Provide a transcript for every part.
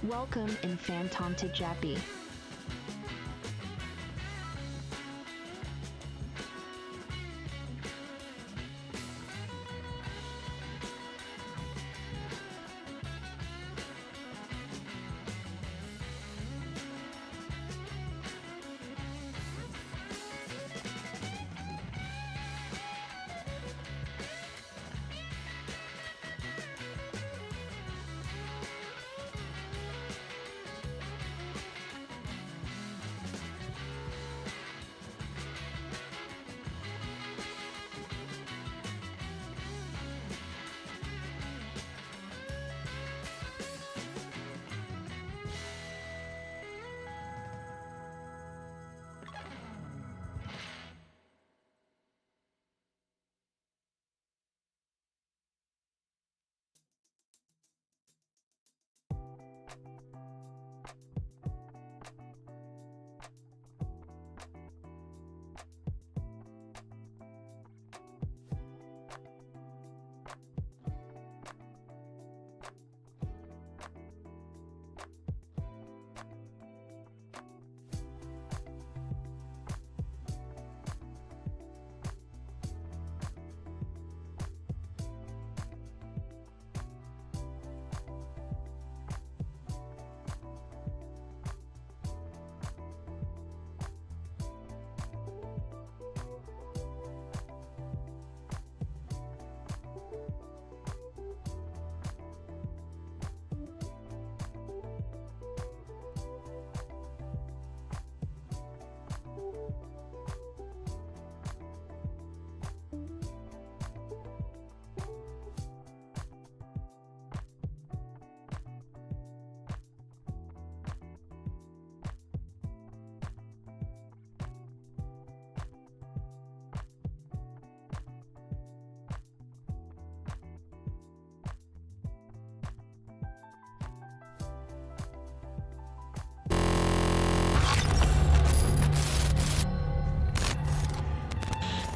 Welcome in Phantom to Jappy.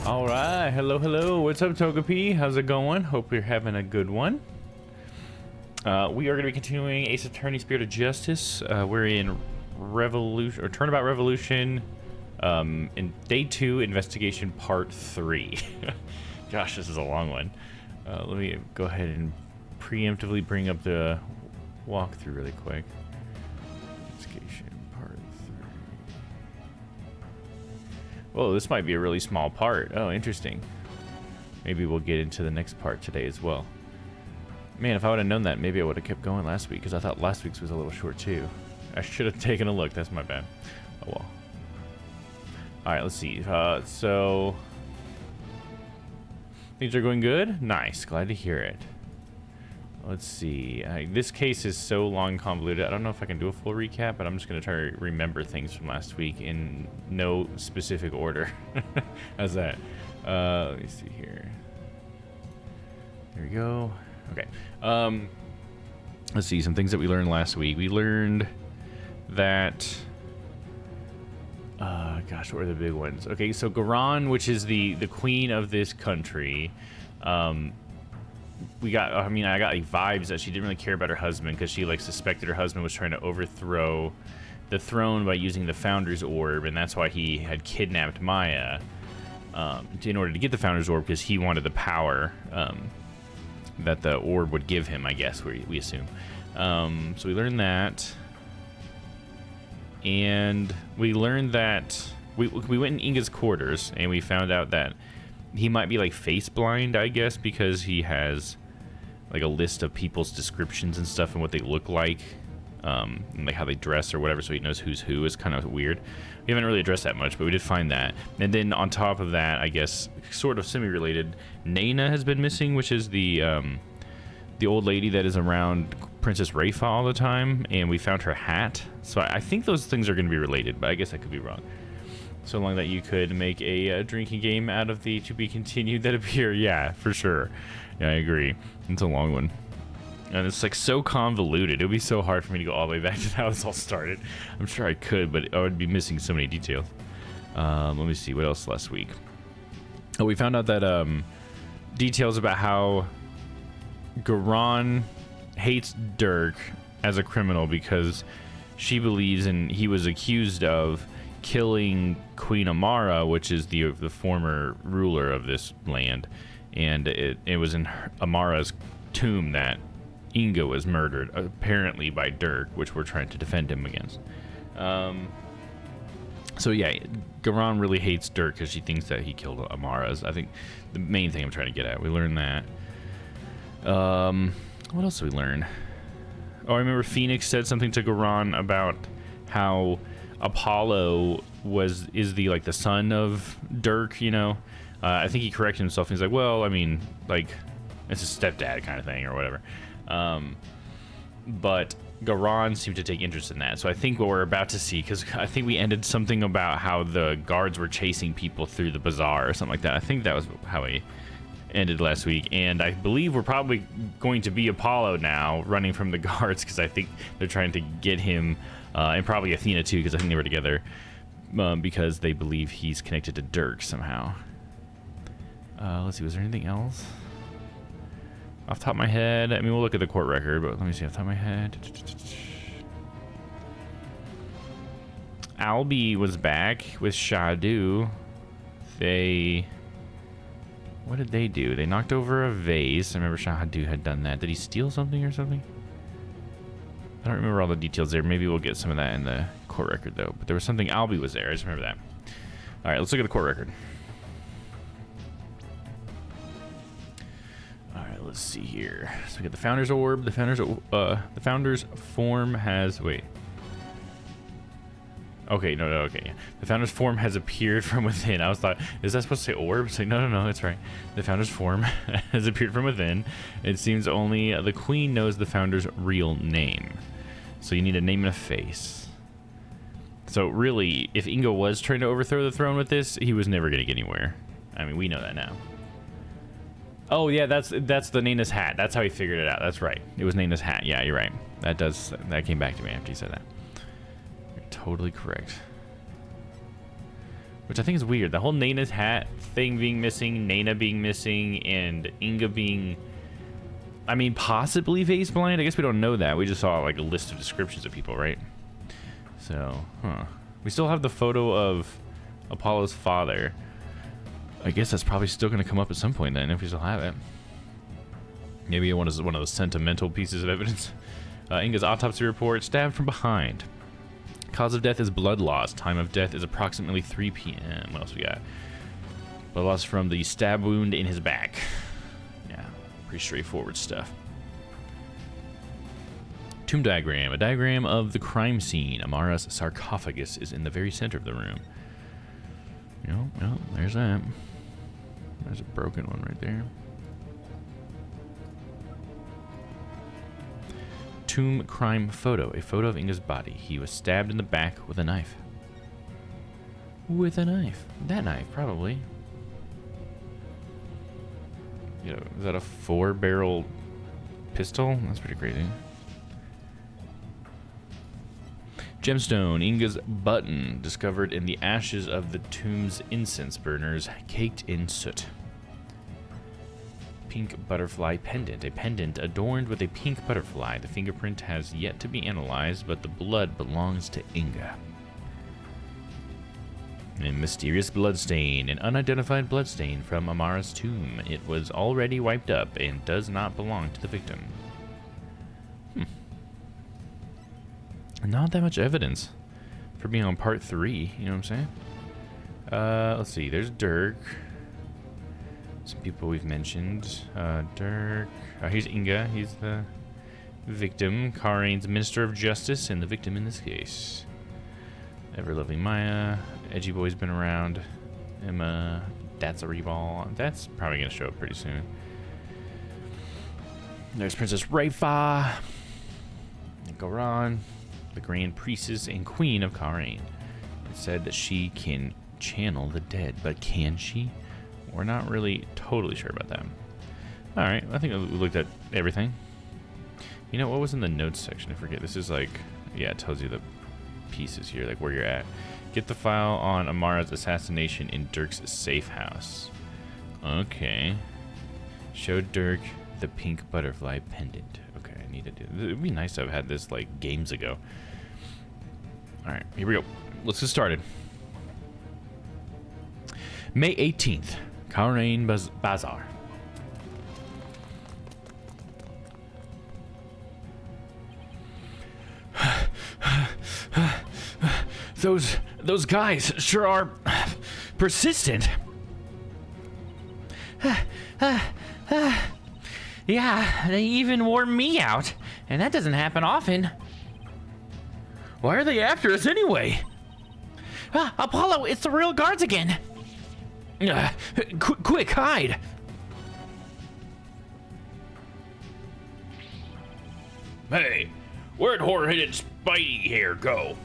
All right, hello. What's up, Togepi? How's it going? Hope you're having a good one. We are going to be continuing Ace Attorney Spirit of Justice. We're in Revolution or Turnabout Revolution, in Day 2, Investigation Part 3. Gosh, this is a long one. Let me go ahead and preemptively bring up the walkthrough really quick. Investigation Part 3. Whoa, this might be a really small part. Oh, interesting. Maybe we'll get into the next part today as well. Man, if I would have known that, maybe I would have kept going last week, because I thought last week's was a little short too. I should have taken a look. That's my bad. Oh well. Alright, let's see. So... things are going good? Nice. Glad to hear it. Let's see. This case is so long and convoluted. I don't know if I can do a full recap, but I'm just going to try to remember things from last week in no specific order. How's that? Let me see here. There we go. Okay. Let's see. Some things that we learned last week. We learned that... gosh, what were the big ones? Okay, so Garan, which is the queen of this country, I got like vibes that she didn't really care about her husband because she like suspected her husband was trying to overthrow the throne by using the Founder's Orb, and that's why he had kidnapped Maya in order to get the Founder's Orb, because he wanted the power that the orb would give him, I guess, we assume. So we learned that. And we learned that we went in Inga's quarters, and we found out that he might be like face blind, I guess, because he has like a list of people's descriptions and stuff and what they look like, and like how they dress or whatever, so he knows who's who. Is kind of weird. We haven't really addressed that much, but we did find that. And then on top of that, I guess, sort of semi-related, Nana has been missing, which is the old lady that is around Princess Rayfa all the time, and we found her hat. So I think those things are going to be related, but I guess I could be wrong. So long that you could make a drinking game out of the to be continued that appear. Yeah, for sure. Yeah, I agree. It's a long one. And it's like so convoluted. It would be so hard for me to go all the way back to how this all started. I'm sure I could, but I would be missing so many details. Let me see. What else last week? Oh, we found out that details about how Garan hates Dirk as a criminal because she believes, and he was accused of killing Queen Amara, which is the former ruler of this land, and it was in Amara's tomb that Inga was murdered, apparently by Dirk, which we're trying to defend him against. So yeah, Garan really hates Dirk because she thinks that he killed Amara's. I think the main thing I'm trying to get at. We learned that. What else did we learn? Oh, I remember Phoenix said something to Garan about how Apollo is the son of Dirk, you know. I think he corrected himself. He's like, well, I mean, like, it's a stepdad kind of thing or whatever. But Garan seemed to take interest in that. So I think what we're about to see, because I think we ended something about how the guards were chasing people through the bazaar or something like that. I think that was how we ended last week. And I believe we're probably going to be Apollo now, running from the guards, because I think they're trying to get him, and probably Athena too, because I think they were together, because they believe he's connected to Dirk somehow. Let's see, was there anything else? Off the top of my head, I mean, we'll look at the court record, but let me see off the top of my head. Albie was back with Shadu. What did they do? They knocked over a vase. I remember Shadu had done that. Did he steal something or something? I don't remember all the details there. Maybe we'll get some of that in the court record, though. But there was something. Albie was there. I just remember that. All right, let's look at the court record. Let's see here. So we got the Founder's Orb. The Founder's Form has... Wait. Okay, no, okay. The Founder's Form has appeared from within. I was thought, is that supposed to say orb? It's like, no, that's right. The Founder's Form has appeared from within. It seems only the Queen knows the Founder's real name. So you need a name and a face. So really, if Inga was trying to overthrow the throne with this, he was never going to get anywhere. I mean, we know that now. Oh yeah, that's the Nana's hat. That's how he figured it out. That's right. It was Nana's hat. Yeah, you're right. That came back to me after you said that. You're totally correct. Which I think is weird. The whole Nana's hat thing being missing, Nana being missing, and Inga being, I mean, possibly face blind. I guess we don't know that. We just saw like a list of descriptions of people, right? So, we still have the photo of Apollo's father. I guess that's probably still going to come up at some point then, if we still have it. Maybe one of those sentimental pieces of evidence. Inga's autopsy report, stabbed from behind. Cause of death is blood loss. Time of death is approximately 3 p.m. What else we got? Blood loss from the stab wound in his back. Yeah, pretty straightforward stuff. Tomb diagram. A diagram of the crime scene. Amara's sarcophagus is in the very center of the room. Yep, there's that. There's a broken one right there. Tomb crime photo. A photo of Inga's body. He was stabbed in the back with a knife. With a knife. That knife, probably. You know, is that a 4-barrel pistol? That's pretty crazy. Gemstone, Inga's button, discovered in the ashes of the tomb's incense burners, caked in soot. Pink butterfly pendant, a pendant adorned with a pink butterfly. The fingerprint has yet to be analyzed, but the blood belongs to Inga. A mysterious bloodstain, an unidentified bloodstain from Amara's tomb. It was already wiped up and does not belong to the victim. Not that much evidence for being on part 3, you know what I'm saying? Let's see, there's Dirk. Some people we've mentioned. Dirk. Here's Inga, he's the victim. Karane's Minister of Justice and the victim in this case. Ever-loving Maya. Edgy Boy's been around. Emma. That's a reball. That's probably going to show up pretty soon. There's Princess Raifa. Garan. The Grand Priestess and Queen of Karane. It said that she can channel the dead, but can she? We're not really totally sure about that. Alright, I think we looked at everything. You know, what was in the notes section? I forget. This is like, yeah, it tells you the pieces here, like where you're at. Get the file on Amara's assassination in Dirk's safe house. Okay. Showed Dirk The pink butterfly pendant. Okay, I need to do. It would be nice to have had this like games ago. All right, here we go. Let's get started. May 18th, Karnain Bazaar. Those guys sure are persistent. Yeah, they even wore me out, and that doesn't happen often. Why are they after us anyway? Apollo, it's the real guards again. Quick, hide. Hey, where'd horror-headed Spidey hair go?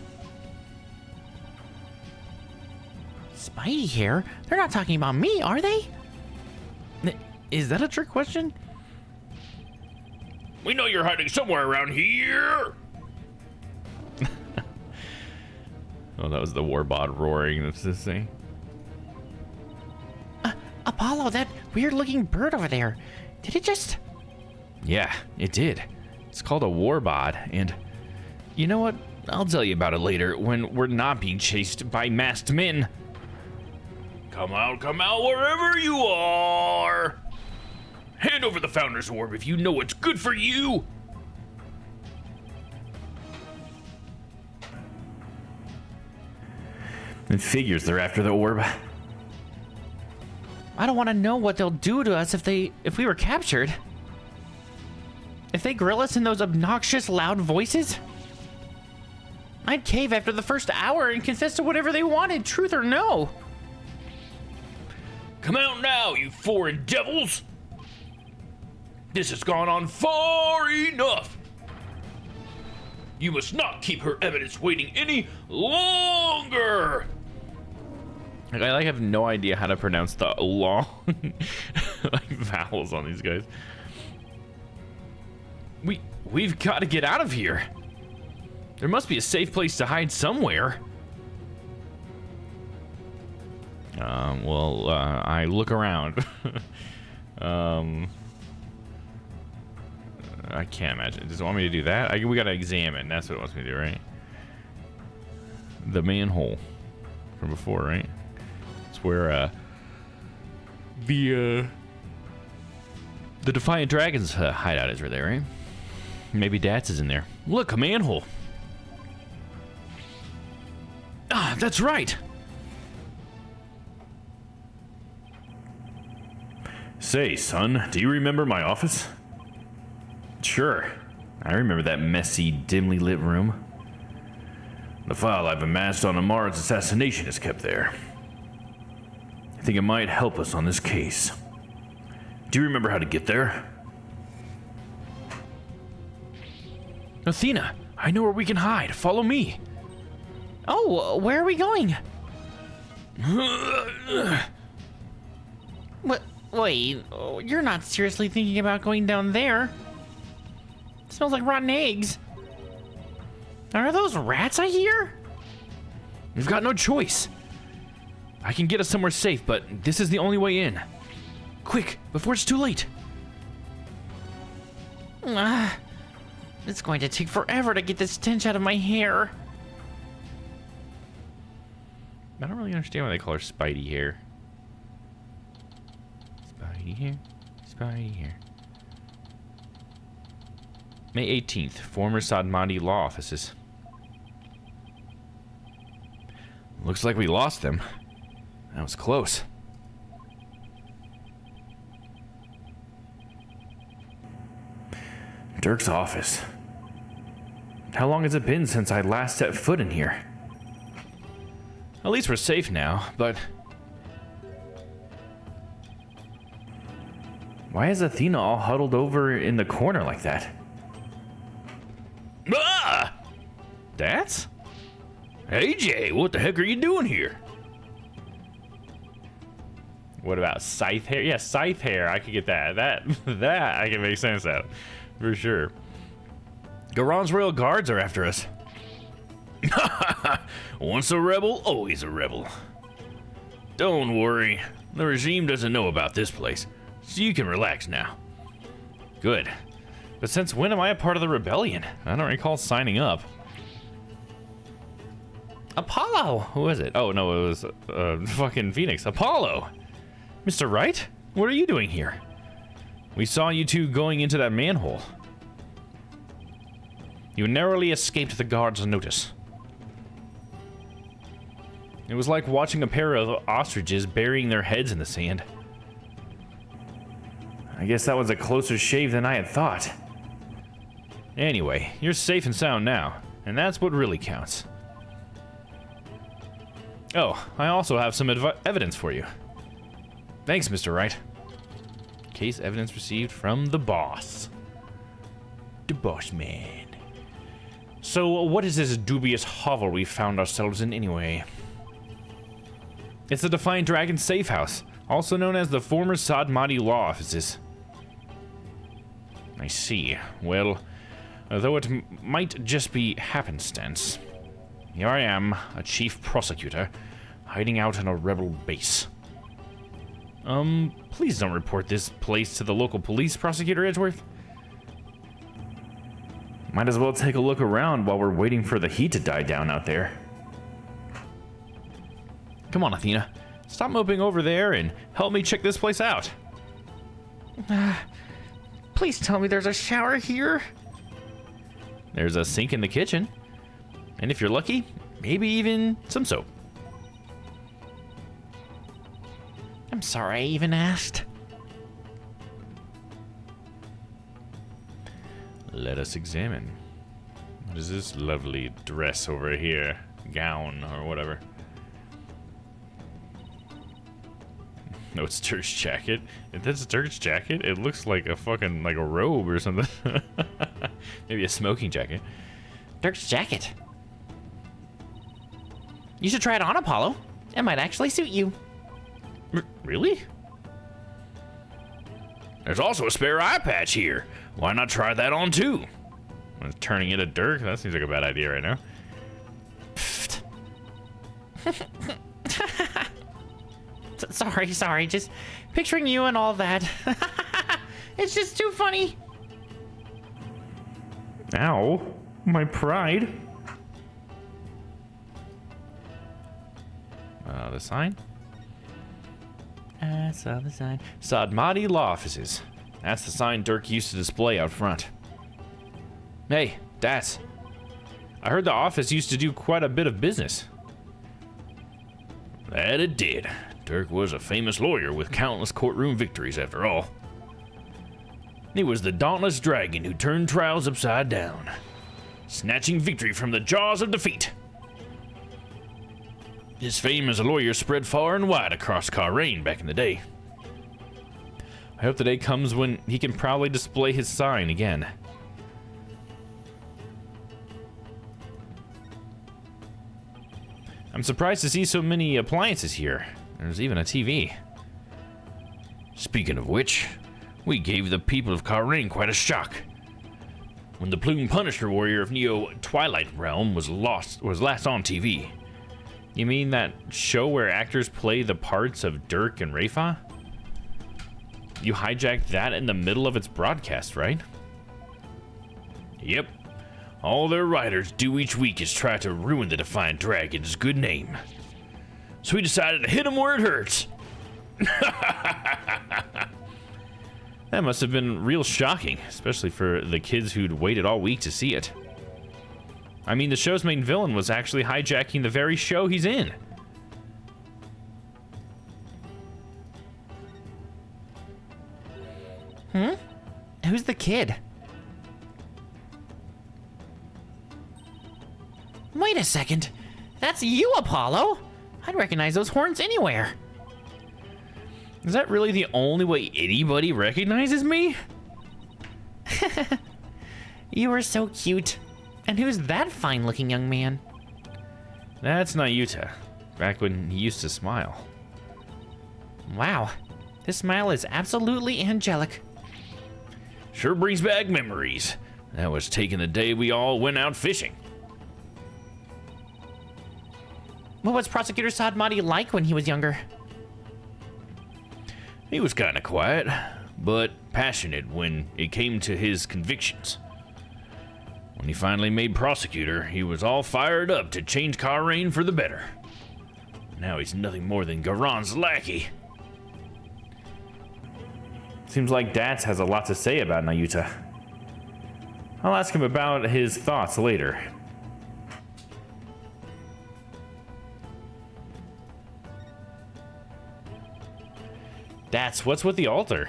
Spidey hair? They're not talking about me, are they? Is that a trick question? We know you're hiding somewhere around here. Oh, that was the warbot roaring. That's this thing. Apollo, that weird-looking bird over there. Did it just... Yeah, it did. It's called a warbot, and you know what? I'll tell you about it later when we're not being chased by masked men. Come out wherever you are. Hand over the Founder's Orb if you know what's good for you. It figures they're after the orb. I don't want to know what they'll do to us if we were captured. If they grill us in those obnoxious, loud voices, I'd cave after the first hour and confess to whatever they wanted, truth or no. Come out now, you foreign devils. This has gone on far enough. You must not keep her evidence waiting any longer. I have no idea how to pronounce the long like vowels on these guys. We've got to get out of here. There must be a safe place to hide somewhere. I look around. I can't imagine. Does it want me to do that? We gotta examine. That's what it wants me to do, right? The manhole from before, right? It's where the Defiant Dragons hideout is right there, right? Maybe Dats is in there. Look, a manhole. Ah, that's right. Say, son, do you remember my office? Sure. I remember that messy, dimly lit room. The file I've amassed on Amar's assassination is kept there. I think it might help us on this case. Do you remember how to get there? Athena, I know where we can hide. Follow me. Oh, where are we going? What? Wait, you're not seriously thinking about going down there? It smells like rotten eggs. Are those rats I hear? We've got no choice. I can get us somewhere safe, but this is the only way in. Quick, before it's too late. It's going to take forever to get this stench out of my hair. I don't really understand why they call her Spidey hair. Spidey hair, Spidey hair. May 18th, former Sadmati law offices. Looks like we lost them. That was close. Dirk's office. How long has it been since I last set foot in here? At least we're safe now, but... why is Athena all huddled over in the corner like that? Ah! That's? AJ, what the heck are you doing here? What about scythe hair? Yeah, scythe hair. I could get that. That I can make sense out of. For sure. Garon's royal guards are after us. Once a rebel, always a rebel. Don't worry. The regime doesn't know about this place, so you can relax now. Good. But since when am I a part of the rebellion? I don't recall signing up. Apollo! Who is it? Oh, no, it was fucking Phoenix. Apollo! Mr. Wright? What are you doing here? We saw you two going into that manhole. You narrowly escaped the guard's notice. It was like watching a pair of ostriches burying their heads in the sand. I guess that was a closer shave than I had thought. Anyway, you're safe and sound now, and that's what really counts. Oh, I also have some evidence for you. Thanks, Mr. Wright. Case evidence received from the boss. The boss man. So, what is this dubious hovel we found ourselves in anyway? It's the Defiant Dragon safe house, also known as the former Sadmati law offices. I see. Well, though it might just be happenstance, here I am, a chief prosecutor, hiding out in a rebel base. Please don't report this place to the local police, Prosecutor Edgeworth. Might as well take a look around while we're waiting for the heat to die down out there. Come on, Athena. Stop moping over there and help me check this place out. Please tell me there's a shower here. There's a sink in the kitchen. And if you're lucky, maybe even some soap. I'm sorry I even asked. Let us examine. What is this lovely dress over here? Gown or whatever. No, it's Dirk's jacket. If that's Dirk's jacket, it looks like a fucking, like a robe or something. Maybe a smoking jacket. Dirk's jacket. You should try it on, Apollo. It might actually suit you. Really? There's also a spare eye patch here. Why not try that on too? Turning into Dirk? That seems like a bad idea right now. Sorry. Just picturing you and all that. It's just too funny. Ow. My pride. The sign? I saw the sign. Sadmati Law Offices. That's the sign Dirk used to display out front. Hey, Das. I heard the office used to do quite a bit of business. That it did. Dirk was a famous lawyer with countless courtroom victories after all. He was the dauntless dragon who turned trials upside down, snatching victory from the jaws of defeat. His fame as a lawyer spread far and wide across Karain back in the day. I hope the day comes when he can proudly display his sign again. I'm surprised to see so many appliances here. There's even a TV. Speaking of which, we gave the people of Karain quite a shock when the Plume Punisher Warrior of Neo Twilight Realm was last on TV. You mean that show where actors play the parts of Dirk and Rafa? You hijacked that in the middle of its broadcast, right? Yep. All their writers do each week is try to ruin the Defiant Dragon's good name. So we decided to hit him where it hurts. That must have been real shocking, especially for the kids who'd waited all week to see it. I mean, the show's main villain was actually hijacking the very show he's in. Who's the kid? Wait a second. That's you, Apollo. I'd recognize those horns anywhere. Is that really the only way anybody recognizes me? You are so cute. And who's that fine-looking young man? That's Nayuta, back when he used to smile. Wow, this smile is absolutely angelic. Sure brings back memories. That was taking the day we all went out fishing. What was Prosecutor Sadmati like when he was younger? He was kind of quiet, but passionate when it came to his convictions. When he finally made prosecutor, he was all fired up to change Karain for the better. Now he's nothing more than Garon's lackey. Seems like Dats has a lot to say about Nayuta. I'll ask him about his thoughts later. Dats, what's with the altar?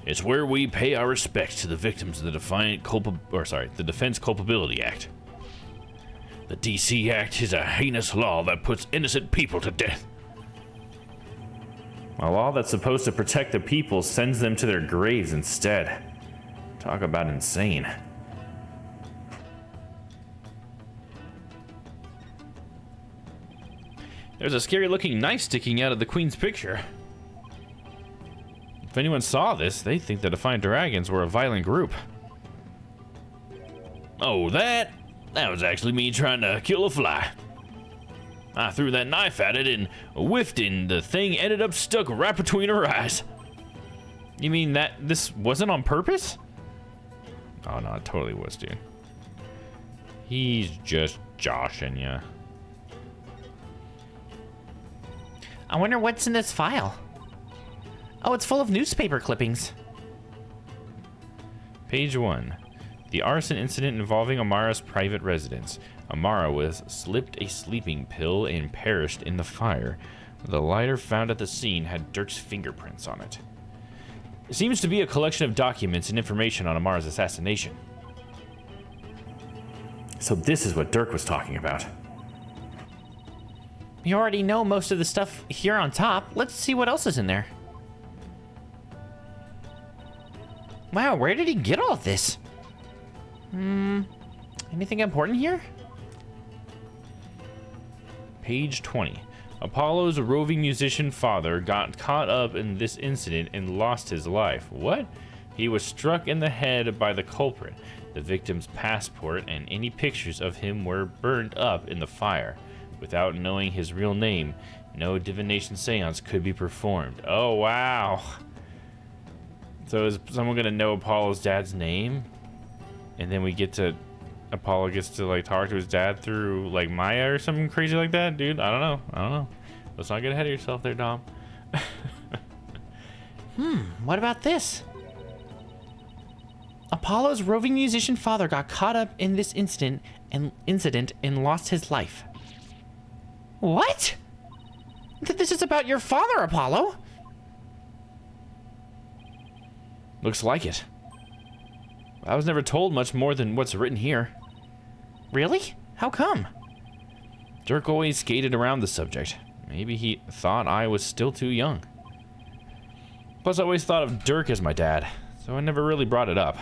It's where we pay our respects to the victims of the the Defense Culpability Act. The DC Act is a heinous law that puts innocent people to death. A law that's supposed to protect the people sends them to their graves instead. Talk about insane. There's a scary looking knife sticking out of the Queen's picture. If anyone saw this, they'd think the Defiant Dragons were a violent group. Oh, that was actually me trying to kill a fly. I threw that knife at it and whiffed, and the thing ended up stuck right between her eyes. You mean that this wasn't on purpose? Oh no, it totally was, dude. He's just joshing ya. I wonder what's in this file. Oh, it's full of newspaper clippings. Page 1. The arson incident involving Amara's private residence. Amara was slipped a sleeping pill and perished in the fire. The lighter found at the scene had Dirk's fingerprints on it. It seems to be a collection of documents and information on Amara's assassination. So this is what Dirk was talking about. You already know most of the stuff here on top. Let's see what else is in there. Wow, where did he get all of this? Anything important here? Page 20. Apollo's roving musician father got caught up in this incident and lost his life. What? He was struck in the head by the culprit. The victim's passport and any pictures of him were burned up in the fire. Without knowing his real name, no divination seance could be performed. Oh, wow. So is someone going to know Apollo's dad's name? And then Apollo gets to like talk to his dad through like Maya or something crazy like that? Dude, I don't know. Let's not get ahead of yourself there, Domm. What about this? Apollo's roving musician father got caught up in this incident and lost his life. What? This is about your father, Apollo. Looks like it. I was never told much more than what's written here. Really? How come? Dirk always skated around the subject. Maybe he thought I was still too young. Plus, I always thought of Dirk as my dad, so I never really brought it up.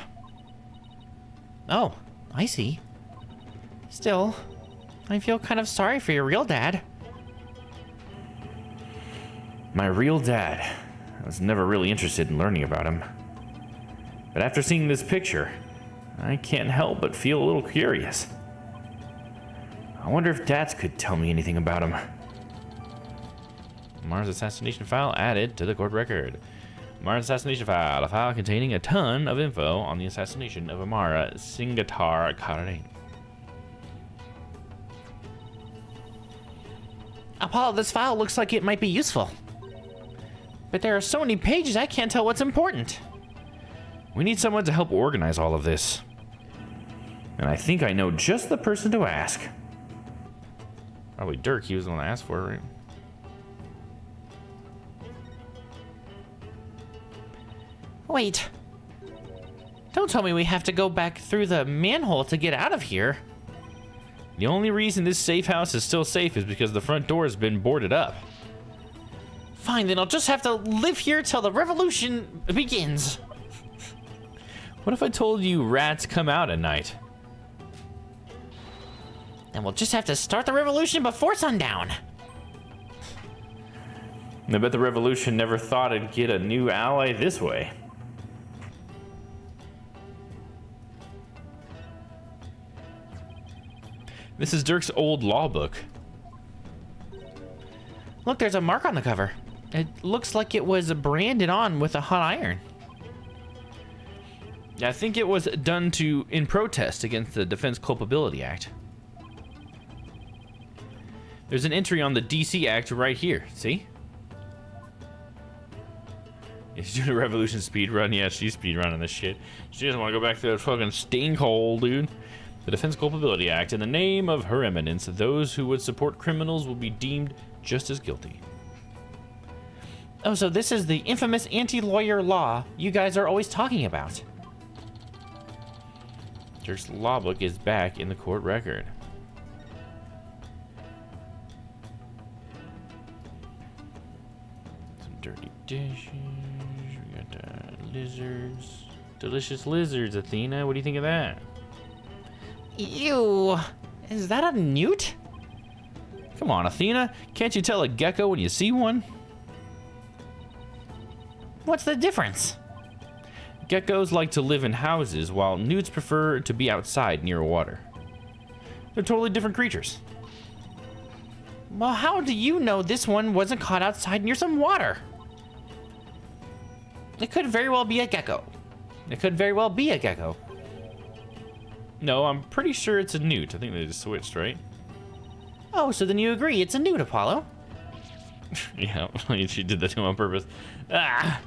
Oh, I see. Still, I feel kind of sorry for your real dad. My real dad. I was never really interested in learning about him. But after seeing this picture, I can't help but feel a little curious. I wonder if Dats could tell me anything about him. Mars assassination file added to the court record. Mars assassination file, a file containing a ton of info on the assassination of Amara Singatar Karain. Apollo, this file looks like it might be useful. But there are so many pages, I can't tell what's important. We need someone to help organize all of this. And I think I know just the person to ask. Probably Dirk, he was the one that asked for it, right? Wait. Don't tell me we have to go back through the manhole to get out of here. The only reason this safe house is still safe is because the front door has been boarded up. Fine, then I'll just have to live here till the revolution begins. What if I told you rats come out at night? And we'll just have to start the revolution before sundown. I bet the revolution never thought it'd get a new ally this way. This is Dirk's old law book. Look, there's a mark on the cover. It looks like it was branded on with a hot iron. I think it was done in protest against the Defense Culpability Act. There's an entry on the DC Act right here. See? She's doing a Revolution speed run. Yeah, she's speed running this shit. She doesn't want to go back to that fucking stink hole, dude. The Defense Culpability Act. In the name of Her Eminence, those who would support criminals will be deemed just as guilty. Oh, so this is the infamous anti-lawyer law you guys are always talking about. Dirk's law book is back in the court record. Some dirty dishes. We got lizards. Delicious lizards, Athena. What do you think of that? Ew. Is that a newt? Come on, Athena. Can't you tell a gecko when you see one? What's the difference? Geckos like to live in houses, while newts prefer to be outside near water. They're totally different creatures. Well, how do you know this one wasn't caught outside near some water? It could very well be a gecko. It could very well be a gecko. No, I'm pretty sure it's a newt. I think they just switched, right? Oh, so then you agree it's a newt, Apollo? Yeah, she did that to him on purpose. Ah!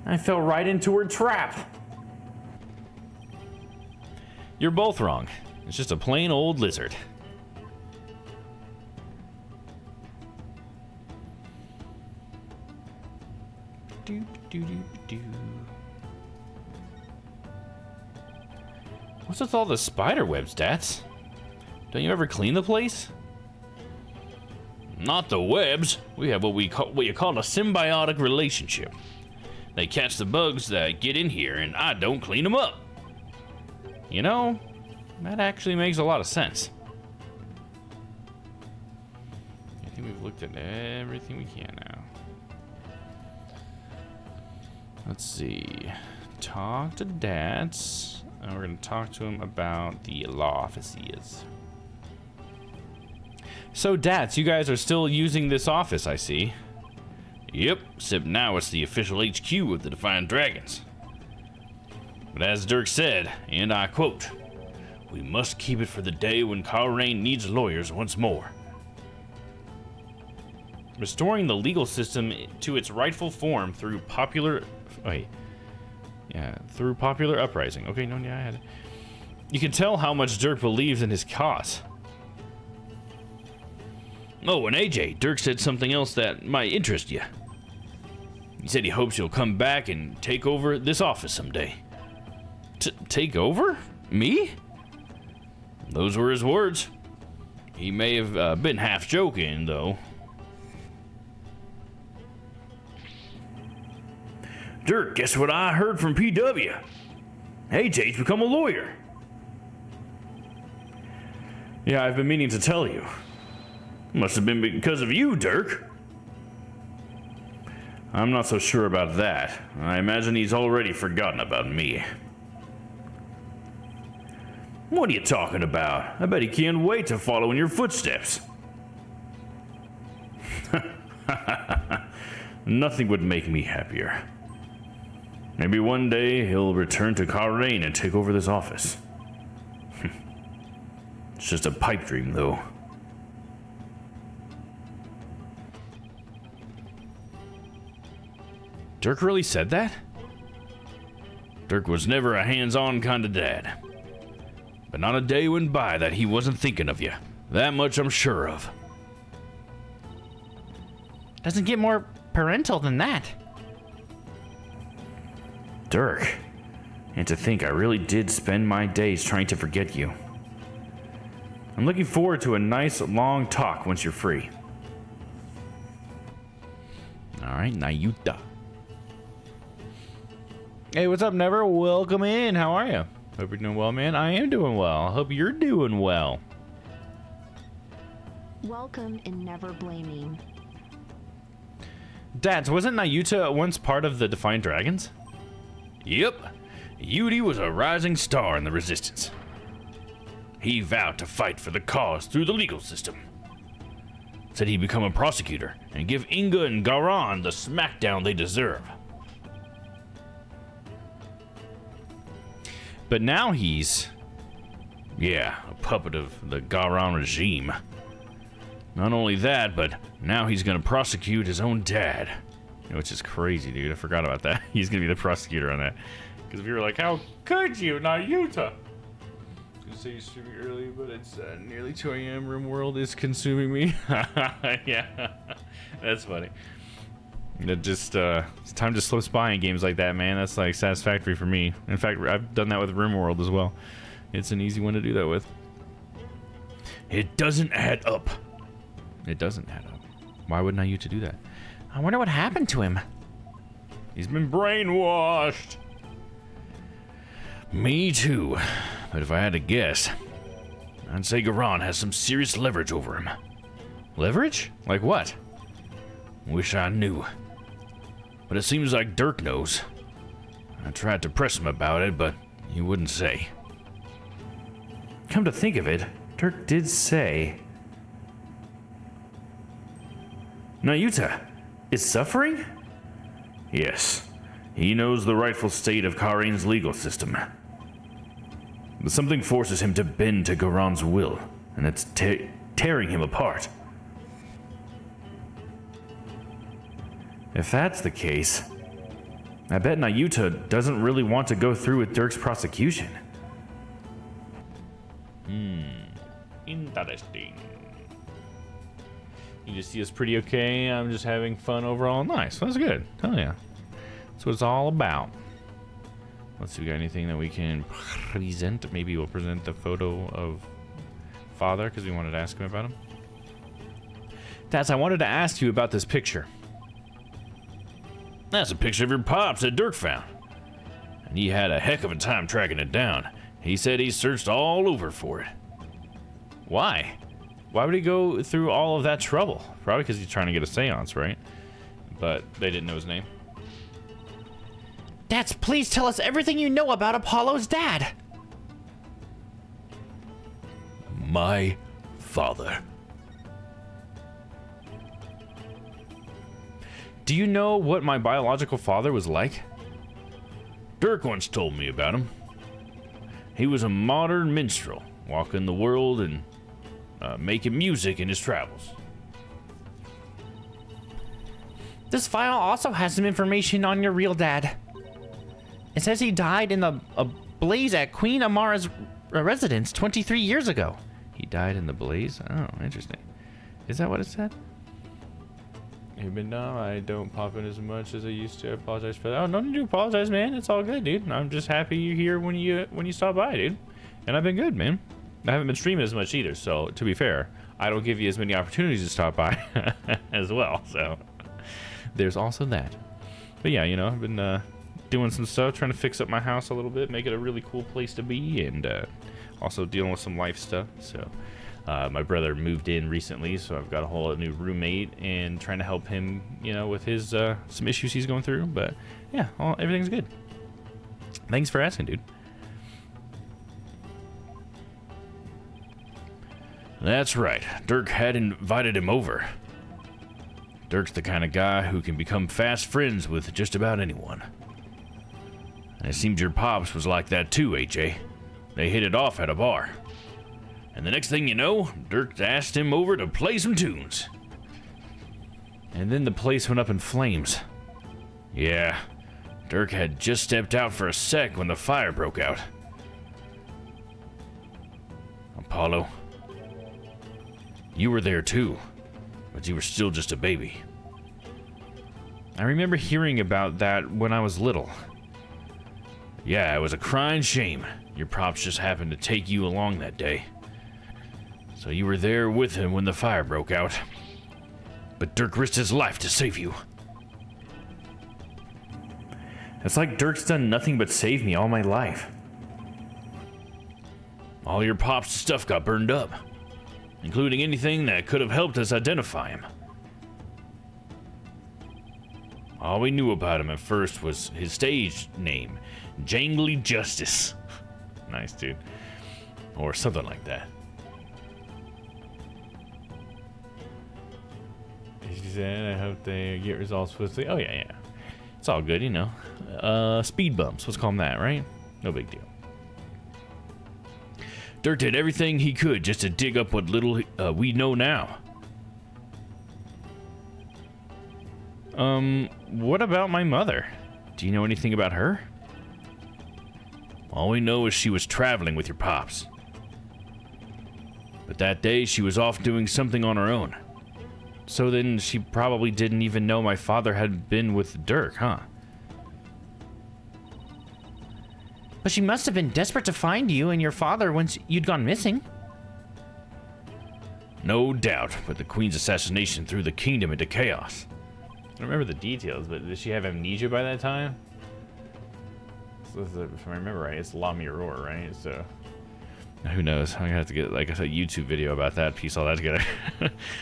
I fell right into her trap. You're both wrong. It's just a plain old lizard. What's with all the spider web stats? Don't you ever clean the place? Not the webs. We have what you call a symbiotic relationship. They catch the bugs that get in here, and I don't clean them up. You know, that actually makes a lot of sense. I think we've looked at everything we can now. Let's see. Talk to Dats. And we're going to talk to him about the law offices. So, Dats, you guys are still using this office, I see. Yep, except now it's the official HQ of the Defiant Dragons. But as Dirk said, and I quote, "We must keep it for the day when Coleraine needs lawyers once more." Restoring the legal system to its rightful form through popular uprising. Okay, no, yeah, I had it. You can tell how much Dirk believes in his cause. Oh, and AJ, Dirk said something else that might interest you. He said he hopes you'll come back and take over this office someday. Take over? Me? Those were his words. He may have been half joking, though. Dirk, guess what I heard from PW? AJ's become a lawyer. Yeah, I've been meaning to tell you. Must have been because of you, Dirk. I'm not so sure about that. I imagine he's already forgotten about me. What are you talking about? I bet he can't wait to follow in your footsteps. Nothing would make me happier. Maybe one day he'll return to Coleraine and take over this office. It's just a pipe dream, though. Dirk really said that? Dirk was never a hands-on kind of dad. But not a day went by that he wasn't thinking of you. That much I'm sure of. Doesn't get more parental than that. Dirk, and to think I really did spend my days trying to forget you. I'm looking forward to a nice long talk once you're free. Alright, Nayuta. Hey, what's up, Never? Welcome in. How are you? Hope you're doing well, man. I am doing well. I hope you're doing well. Welcome and never blaming. Dads, wasn't Nayuta once part of the Defiant Dragons? Yep. Yudi was a rising star in the Resistance. He vowed to fight for the cause through the legal system. Said he'd become a prosecutor and give Inga and Garan the smackdown they deserve. But now he's... Yeah, a puppet of the Garan regime. Not only that, but now he's gonna prosecute his own dad. Which is crazy, dude. I forgot about that. He's gonna be the prosecutor on that. Because if you were like, how could you, Nayuta? I was gonna say you stream me early, but it's nearly 2 a.m. RimWorld is consuming me. Yeah, that's funny. It just, time just slips by in games like that, man. That's like satisfactory for me. In fact, I've done that with RimWorld as well. It's an easy one to do that with. It doesn't add up. It doesn't add up. Why would Nayuta do that? I wonder what happened to him. He's been brainwashed. Me too. But if I had to guess, I'd say Garan has some serious leverage over him. Leverage? Like what? Wish I knew. But it seems like Dirk knows. I tried to press him about it, but he wouldn't say. Come to think of it, Dirk did say... Nayuta is suffering? Yes. He knows the rightful state of Karane's legal system. But something forces him to bend to Garan's will, and it's tearing him apart. If that's the case, I bet Nayuta doesn't really want to go through with Dirk's prosecution. Interesting. You just see us pretty okay. I'm just having fun overall. Nice. That's good. Hell yeah. That's what it's all about. Let's see, we got anything that we can present? Maybe we'll present the photo of father because we wanted to ask him about him. Daz, I wanted to ask you about this picture. That's a picture of your pops that Dirk found. And he had a heck of a time tracking it down. He said he searched all over for it. Why? Why would he go through all of that trouble? Probably because he's trying to get a seance, right? But they didn't know his name. Dad, please tell us everything you know about Apollo's dad. My father. Do you know what my biological father was like? Dirk once told me about him. He was a modern minstrel, walking the world and making music in his travels. This file also has some information on your real dad. It says he died in a blaze at Queen Amara's residence 23 years ago. He died in the blaze? Oh, interesting. Is that what it said? You've been dumb. I don't pop in as much as I used to. I apologize for that. Oh, no need to apologize, man. It's all good, dude. I'm just happy you're here when you stop by, dude. And I've been good, man. I haven't been streaming as much either, so to be fair, I don't give you as many opportunities to stop by as well, so there's also that. But yeah, you know, I've been doing some stuff, trying to fix up my house a little bit, make it a really cool place to be, and also dealing with some life stuff. So my brother moved in recently, so I've got a whole new roommate and trying to help him, you know, with his some issues he's going through. But yeah, everything's good. Thanks for asking, dude. That's right. Dirk had invited him over. Dirk's the kind of guy who can become fast friends with just about anyone. And it seems your pops was like that too, AJ. They hit it off at a bar. And the next thing you know, Dirk asked him over to play some tunes. And then the place went up in flames. Yeah, Dirk had just stepped out for a sec when the fire broke out. Apollo, you were there too, but you were still just a baby. I remember hearing about that when I was little. Yeah, it was a crying shame. Your pops just happened to take you along that day. So you were there with him when the fire broke out. But Dirk risked his life to save you. It's like Dirk's done nothing but save me all my life. All your pops' stuff got burned up, including anything that could have helped us identify him. All we knew about him at first was his stage name, Jangly Justice. Nice, dude. Or something like that. She said, I hope they get resolved swiftly. Oh, yeah. It's all good, you know. Speed bumps. Let's call them that, right? No big deal. Dirk did everything he could just to dig up what little we know now. What about my mother? Do you know anything about her? All we know is she was traveling with your pops. But that day, she was off doing something on her own. So then she probably didn't even know my father had been with Dirk, huh? But she must have been desperate to find you and your father once you'd gone missing. No doubt, but the Queen's assassination threw the kingdom into chaos. I don't remember the details, but did she have amnesia by that time? So if I remember right, it's La Mirror, right? So who knows? I'm gonna have to get like a YouTube video about that, piece all that together.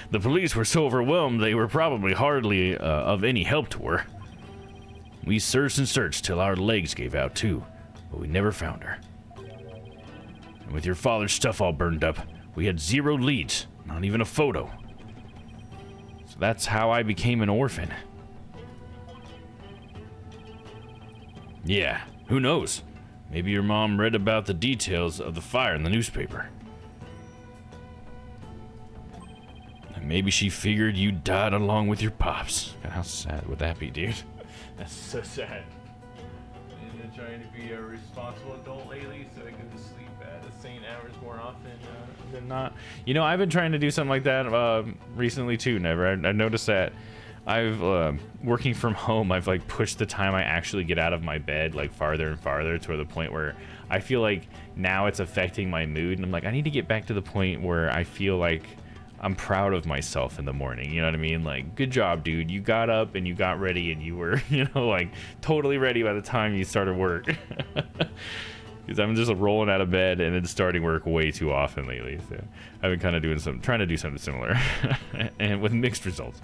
The police were so overwhelmed they were probably hardly of any help to her. We searched and searched till our legs gave out too, but we never found her. And with your father's stuff all burned up, we had zero leads, not even a photo. So that's how I became an orphan. Yeah, who knows? Maybe your mom read about the details of the fire in the newspaper. And maybe she figured you died along with your pops. God, how sad would that be, dude? That's so sad. And trying to be a responsible adult lately so I can sleep at the same hours more often than not. You know, I've been trying to do something like that recently too, Never. I noticed that I've working from home, I've like pushed the time I actually get out of my bed like farther and farther to the point where I feel like now it's affecting my mood, and I'm like, I need to get back to the point where I feel like I'm proud of myself in the morning. You know what I mean? Like, good job, dude. You got up and you got ready and you were, you know, like totally ready by the time you started work. Because I'm just rolling out of bed and then starting work way too often lately. So I've been kind of trying to do something similar and with mixed results.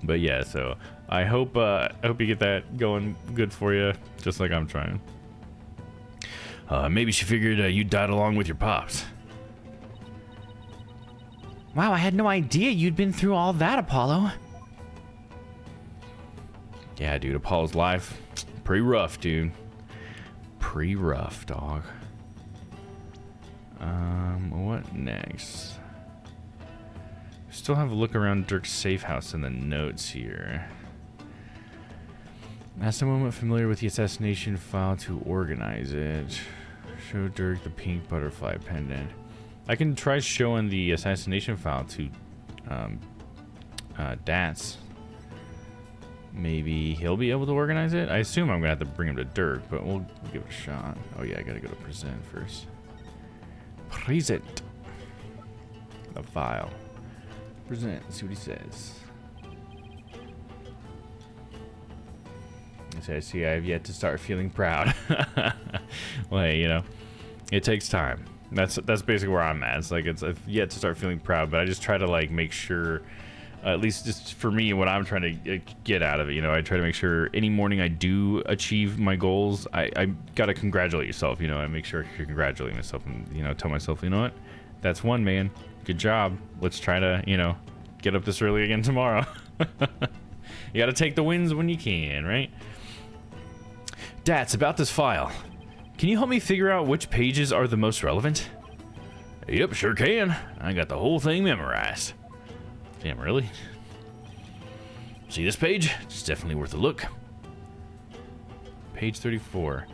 But yeah, so I hope you get that going good for you, just like I'm trying. Maybe she figured you died along with your pops. Wow, I had no idea you'd been through all that, Apollo. Yeah, dude, Apollo's life, pretty rough, dude. Pretty rough, dog. What next? Still have a look around Dirk's safe house in the notes here. Ask a moment familiar with the assassination file to organize it. Show Dirk the pink butterfly pendant. I can try showing the assassination file to Dats. Maybe he'll be able to organize it. I assume I'm gonna have to bring him to Dirk, but we'll give it a shot. Oh yeah, I gotta go to present first. Present the file. Present. See what he says. I see. I have yet to start feeling proud. Well, hey, you know, it takes time. That's basically where I'm at. It's like I've yet to start feeling proud, but I just try to like make sure, at least just for me, what I'm trying to get out of it. You know, I try to make sure any morning I do achieve my goals, I gotta congratulate yourself. You know, I make sure I congratulate myself and, you know, tell myself, you know what, that's one, man. Good job. Let's try to, you know, get up this early again tomorrow. You gotta take the wins when you can, right? Dats, about this file. Can you help me figure out which pages are the most relevant? Yep, sure can. I got the whole thing memorized. Damn, really? See this page? It's definitely worth a look. Page 34.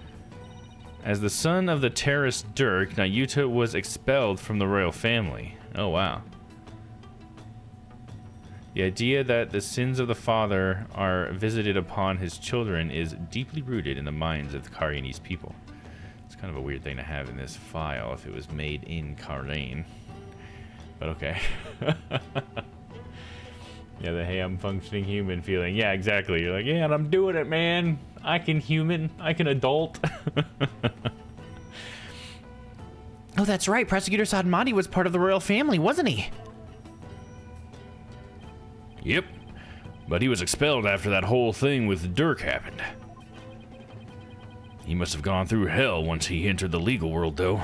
As the son of the terrorist Dirk, Nayuta was expelled from the royal family. Oh, wow. The idea that the sins of the father are visited upon his children is deeply rooted in the minds of the Karenese people. It's kind of a weird thing to have in this file if it was made in Karen. But okay. Yeah, the hey, I'm functioning human feeling. Yeah, exactly. You're like, yeah, and I'm doing it, man. I can human. I can adult. Oh, that's right. Prosecutor Sadmati was part of the royal family, wasn't he? Yep. But he was expelled after that whole thing with Dirk happened. He must have gone through hell once he entered the legal world, though.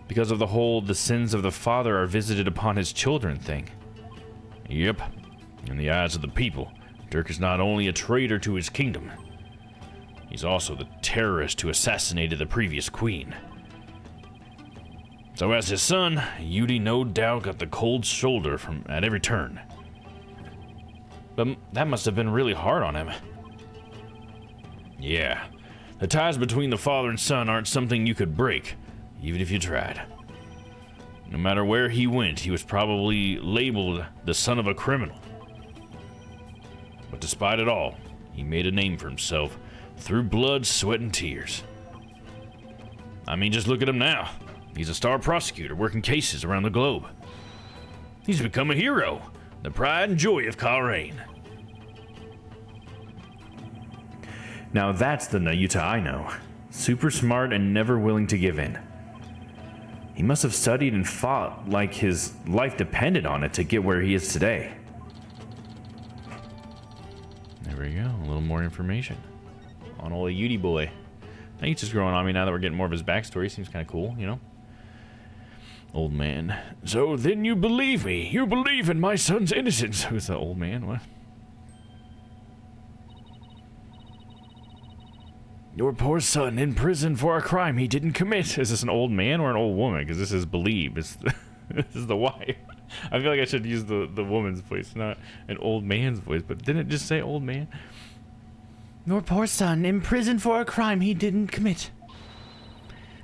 Because of the whole the sins of the father are visited upon his children thing. Yep. In the eyes of the people, Dirk is not only a traitor to his kingdom, he's also the terrorist who assassinated the previous queen. So as his son, Yudi no doubt got the cold shoulder at every turn. But that must have been really hard on him. Yeah, the ties between the father and son aren't something you could break, even if you tried. No matter where he went, he was probably labeled the son of a criminal. But despite it all, he made a name for himself through blood, sweat, and tears. I mean, just look at him now. He's a star prosecutor working cases around the globe. He's become a hero, the pride and joy of Kalrain. Now that's the Nayuta I know. Super smart and never willing to give in. He must have studied and fought like his life depended on it to get where he is today. There we go, a little more information on old Yudi boy. Nayuta's growing on me now that we're getting more of his backstory. Seems kind of cool, you know? Old man. So then you believe me. You believe in my son's innocence. Who's the old man? What? Your poor son in prison for a crime he didn't commit. Is this an old man or an old woman? Because this is believe. This is the wife. I feel like I should use the woman's voice, not an old man's voice. But didn't it just say old man? Your poor son in prison for a crime he didn't commit.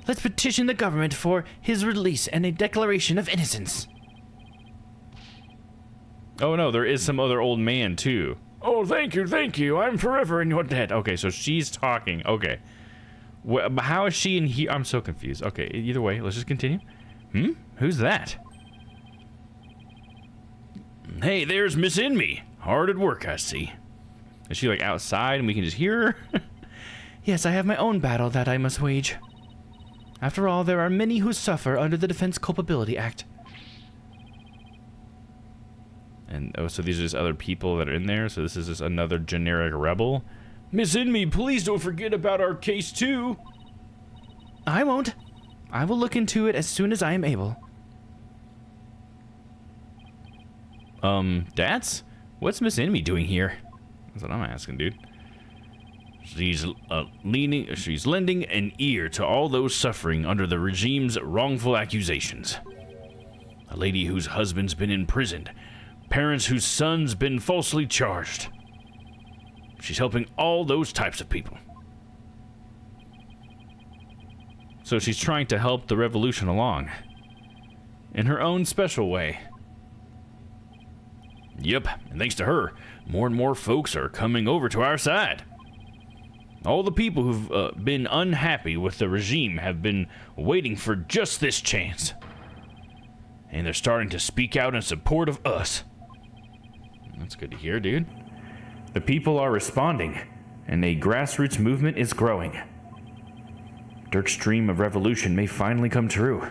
Let's petition the government for his release and a declaration of innocence. Oh no, there is some other old man too. Oh, thank you. I'm forever in your debt. Okay, so she's talking. Okay. How is she in here? I'm so confused. Okay, either way, let's just continue. Who's that? Hey, there's Miss Inme. Hard at work, I see. Is she like outside and we can just hear her? Yes, I have my own battle that I must wage. After all, there are many who suffer under the Defense Culpability Act. And oh, so these are just other people that are in there. So this is just another generic rebel. Miss Inme, please don't forget about our case too. I won't. I will look into it as soon as I am able. Dats? What's Miss Inme doing here? That's what I'm asking, dude. She's lending an ear to all those suffering under the regime's wrongful accusations. A lady whose husband's been imprisoned, parents whose sons been falsely charged. She's helping all those types of people. So she's trying to help the revolution along. In her own special way. Yep, and thanks to her, more and more folks are coming over to our side. All the people who've been unhappy with the regime have been waiting for just this chance. And they're starting to speak out in support of us. That's good to hear, dude. The people are responding, and a grassroots movement is growing. Dirk's dream of revolution may finally come true.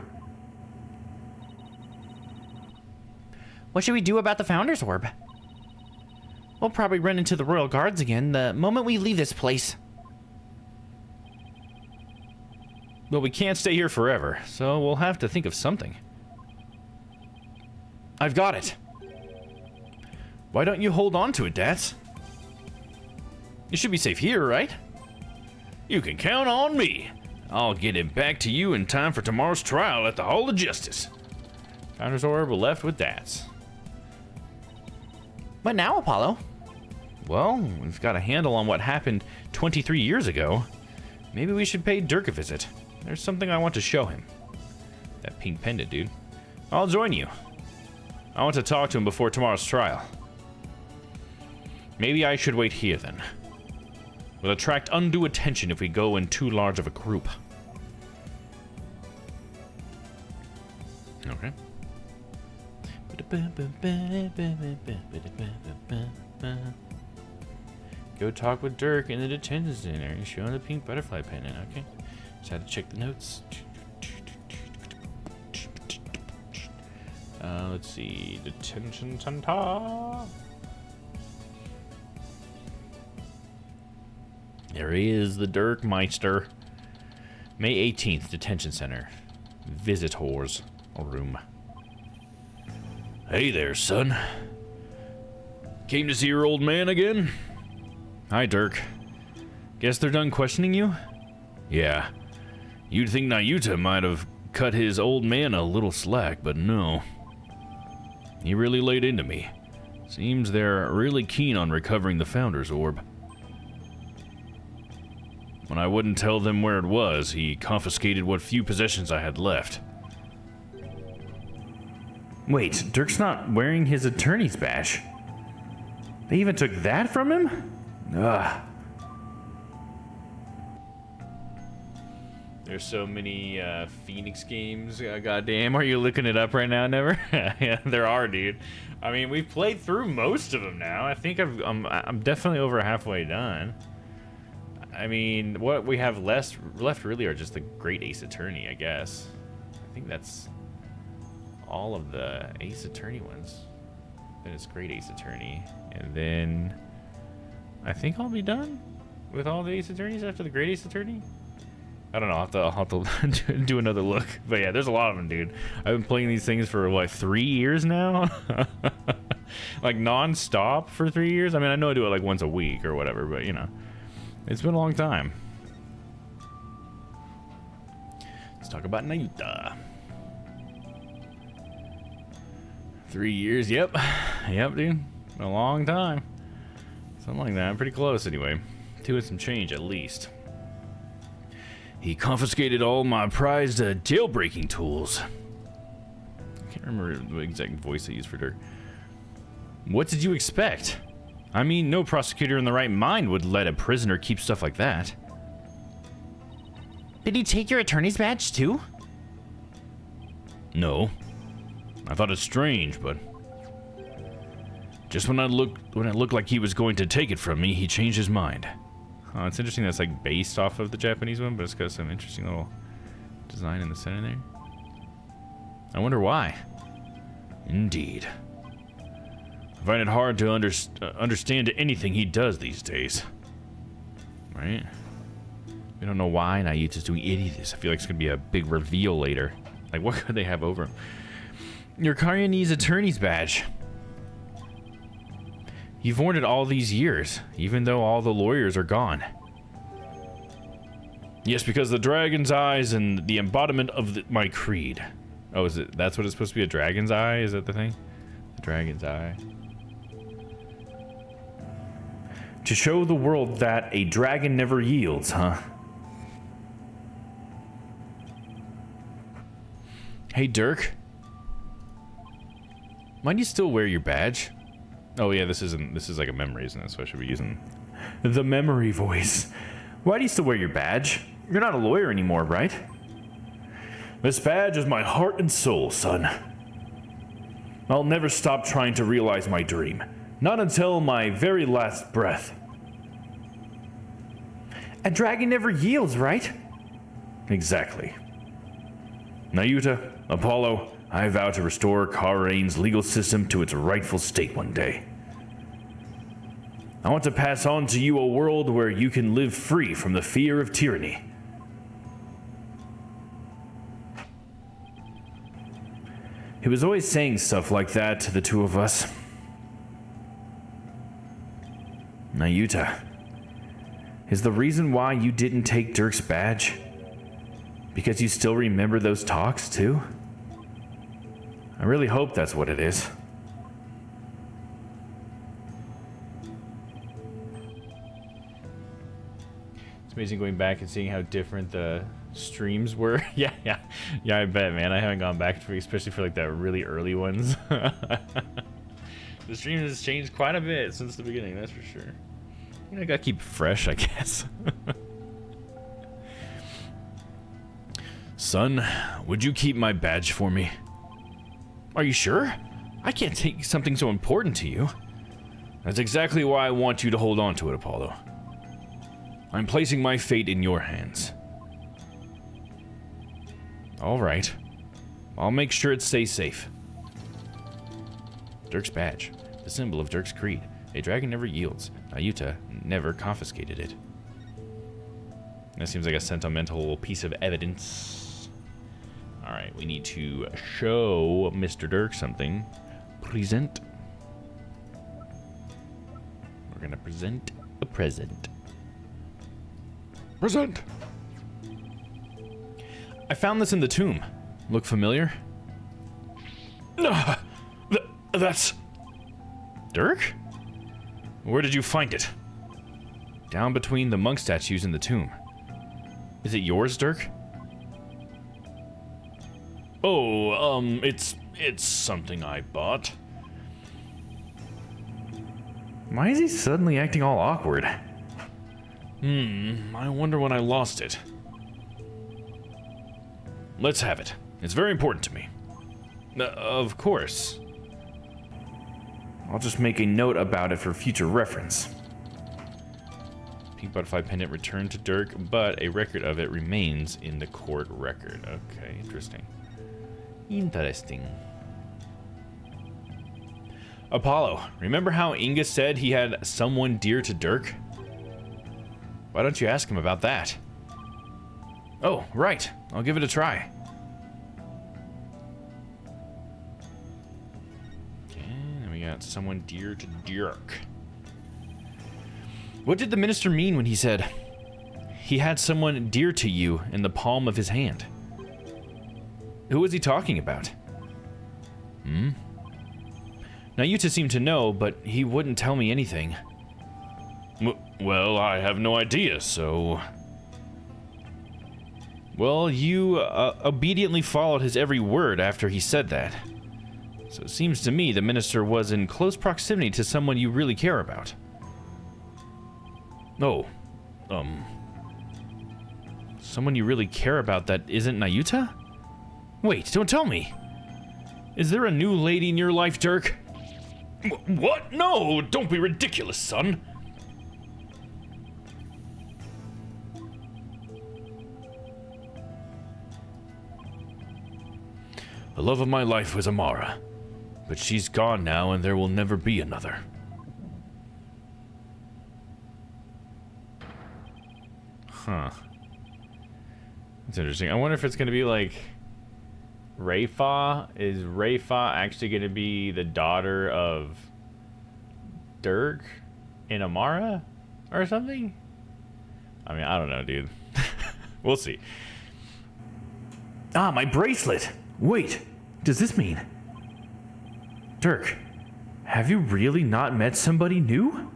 What should we do about the Founder's Orb? We'll probably run into the Royal Guards again the moment we leave this place. Well, we can't stay here forever, so we'll have to think of something. I've got it. Why don't you hold on to it, Dats? You should be safe here, right? You can count on me. I'll get it back to you in time for tomorrow's trial at the Hall of Justice. Founder's Orb left with Dats. What now, Apollo? Well, we've got a handle on what happened 23 years ago. Maybe we should pay Dirk a visit. There's something I want to show him. That pink pendant, dude. I'll join you. I want to talk to him before tomorrow's trial. Maybe I should wait here then. We'll attract undue attention if we go in too large of a group. Okay. Go talk with Dirk in the detention center. He's showing the pink butterfly pendant. Okay. Just had to check the notes. Let's see. Detention center. There he is, the Dirk Meister. May 18th, detention center. Visitors room. Hey there, son. Came to see your old man again? Hi, Dirk. Guess they're done questioning you? Yeah. You'd think Nayuta might have cut his old man a little slack, but no. He really laid into me. Seems they're really keen on recovering the Founder's Orb. When I wouldn't tell them where it was, he confiscated what few possessions I had left. Wait, Dirk's not wearing his attorney's badge. They even took that from him? Ugh. There's so many Phoenix games. Goddamn, are you looking it up right now, Never? Yeah, there are, dude. I mean, we've played through most of them now. I think I'm definitely over halfway done. I mean, what we have left really are just the Great Ace Attorney, I guess. I think that's all of the Ace Attorney ones. Then it's Great Ace Attorney, and then I think I'll be done with all the Ace Attorneys after the Great Ace Attorney. I don't know. I'll have to do another look. But yeah, there's a lot of them, dude. I've been playing these things for, what, 3 years now? Like, non-stop for 3 years? I mean, I know I do it, like, once a week or whatever, but, you know. It's been a long time. Let's talk about Nayuta. 3 years, yep. Yep, dude. A long time. Something like that. Pretty close, anyway. 2 and some change, at least. He confiscated all my prized jailbreaking tools. I can't remember the exact voice I used for Dirk. What did you expect? I mean, no prosecutor in the right mind would let a prisoner keep stuff like that. Did he take your attorney's badge too? No. I thought it strange, but just when it looked like he was going to take it from me, he changed his mind. Oh, it's interesting that's like based off of the Japanese one, but it's got some interesting little design in the center there. I wonder why. Indeed. I find it hard to understand anything he does these days. Right? We don't know why Nayuta's doing any of this. I feel like it's going to be a big reveal later. Like, what could they have over him? Your Karyanese attorney's badge. You've worn it all these years, even though all the lawyers are gone. Yes, because the dragon's eyes and the embodiment of my creed. Oh, is it? That's what it's supposed to be, a dragon's eye? Is that the thing? The dragon's eye. To show the world that a dragon never yields, huh? Hey, Dirk. Mind you still wear your badge? Oh yeah, this is like a memory, isn't it? So I should be using the memory voice. Why do you still wear your badge? You're not a lawyer anymore, right? This badge is my heart and soul, son. I'll never stop trying to realize my dream. Not until my very last breath. A dragon never yields, right? Exactly. Nayuta, Apollo, I vow to restore Karane's legal system to its rightful state one day. I want to pass on to you a world where you can live free from the fear of tyranny. He was always saying stuff like that to the two of us. Nayuta, is the reason why you didn't take Dirk's badge because you still remember those talks too? I really hope that's what it is. It's amazing going back and seeing how different the streams were. Yeah, I bet, man. I haven't gone back to, especially for like the really early ones. The stream has changed quite a bit since the beginning, that's for sure. You know, I gotta keep it fresh, I guess. Son, would you keep my badge for me? Are you sure? I can't take something so important to you. That's exactly why I want you to hold on to it, Apollo. I'm placing my fate in your hands. All right. I'll make sure it stays safe. Dirk's badge, the symbol of Dirk's creed. A dragon never yields. Nayuta never confiscated it. That seems like a sentimental piece of evidence. Alright, we need to show Mr. Dirk something. Present. gonna present a present. Present. I found this in the tomb. Look familiar? That's... Dirk? Where did you find it? Down between the monk statues in the tomb. Is it yours, Dirk? Oh, it's something I bought. Why is he suddenly acting all awkward? I wonder when I lost it. Let's have it. It's very important to me. Of course. I'll just make a note about it for future reference. Pink butterfly pendant returned to Dirk, but a record of it remains in the court record. Okay, interesting. Interesting. Apollo, remember how Inga said he had someone dear to Dirk? Why don't you ask him about that? Oh, right. I'll give it a try. Okay, and we got someone dear to Dirk. What did the minister mean when he said he had someone dear to you in the palm of his hand? Who was he talking about? Now, you two seem to know, but he wouldn't tell me anything. Well, I have no idea, so... Well, you obediently followed his every word after he said that. So it seems to me the minister was in close proximity to someone you really care about. Oh, Someone you really care about that isn't Nayuta? Wait, don't tell me. Is there a new lady in your life, Dirk? What? No, don't be ridiculous, son. The love of my life was Amara, but she's gone now and there will never be another. Huh. That's interesting. I wonder if it's going to be like... Rayfa? Is Rayfa actually going to be the daughter of Dirk and Amara or something? I mean, I don't know, dude. We'll see. Ah, my bracelet! Wait, does this mean... Dirk, have you really not met somebody new?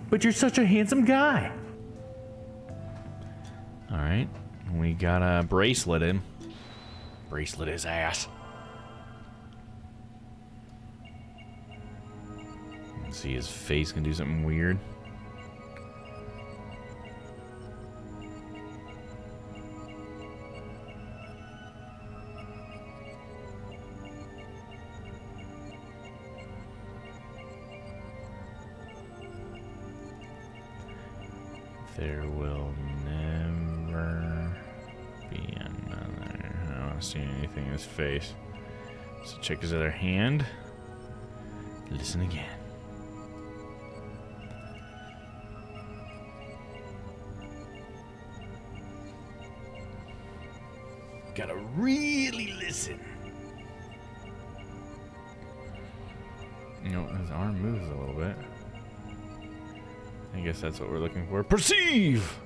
But you're such a handsome guy. Alright. We got a bracelet in. Bracelet his ass. Let's see, his face can do something weird. There will never be another. I don't see anything in his face. So check his other hand. Listen again. Gotta really listen. You know, his arm moves a little bit. I guess that's what we're looking for. Perceive!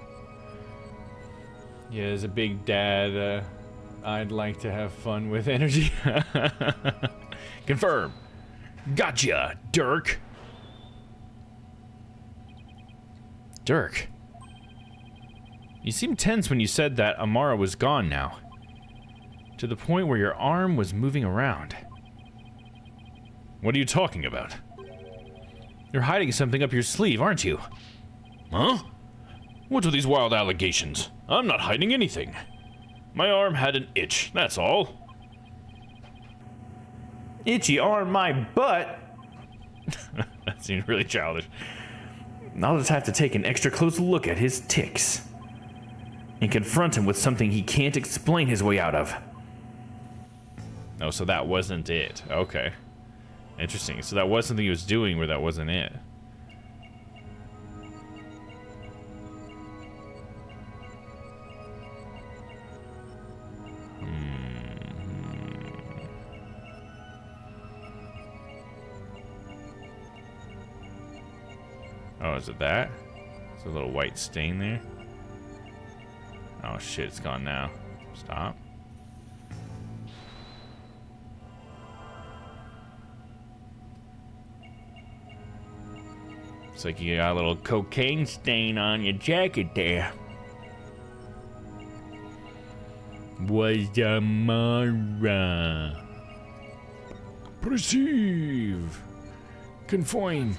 Yeah, as a big dad, I'd like to have fun with energy. Confirm. Gotcha, Dirk. Dirk. You seemed tense when you said that Amara was gone now. To the point where your arm was moving around. What are you talking about? You're hiding something up your sleeve, aren't you? Huh? What are these wild allegations? I'm not hiding anything. My arm had an itch, that's all. Itchy arm, my butt! That seemed really childish. I'll just have to take an extra close look at his tics. And confront him with something he can't explain his way out of. Oh, so that wasn't it. Okay. Interesting. So that was something he was doing where that wasn't it. Oh, is it that? There's a little white stain there. Oh shit, it's gone now. Stop. Looks like you got a little cocaine stain on your jacket there. Was Amara. Perceive. Confine.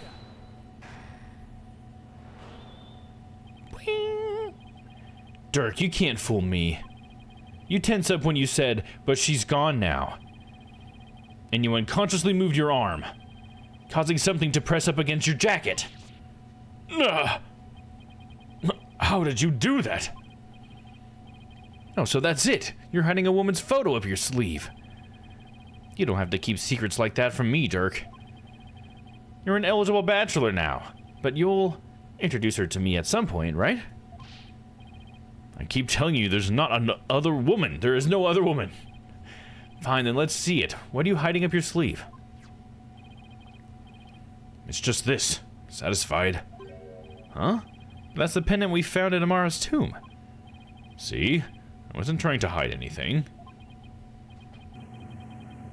Dirk, you can't fool me. You tense up when you said, but she's gone now. And you unconsciously moved your arm, causing something to press up against your jacket. Ugh. How did you do that? Oh, so that's it. You're hiding a woman's photo up your sleeve. You don't have to keep secrets like that from me, Dirk. You're an eligible bachelor now, but you'll introduce her to me at some point, right? I keep telling you there's not another woman. There is no other woman. Fine, then let's see it. What are you hiding up your sleeve? It's just this. Satisfied? Huh? That's the pendant we found at Amara's tomb. See? I wasn't trying to hide anything.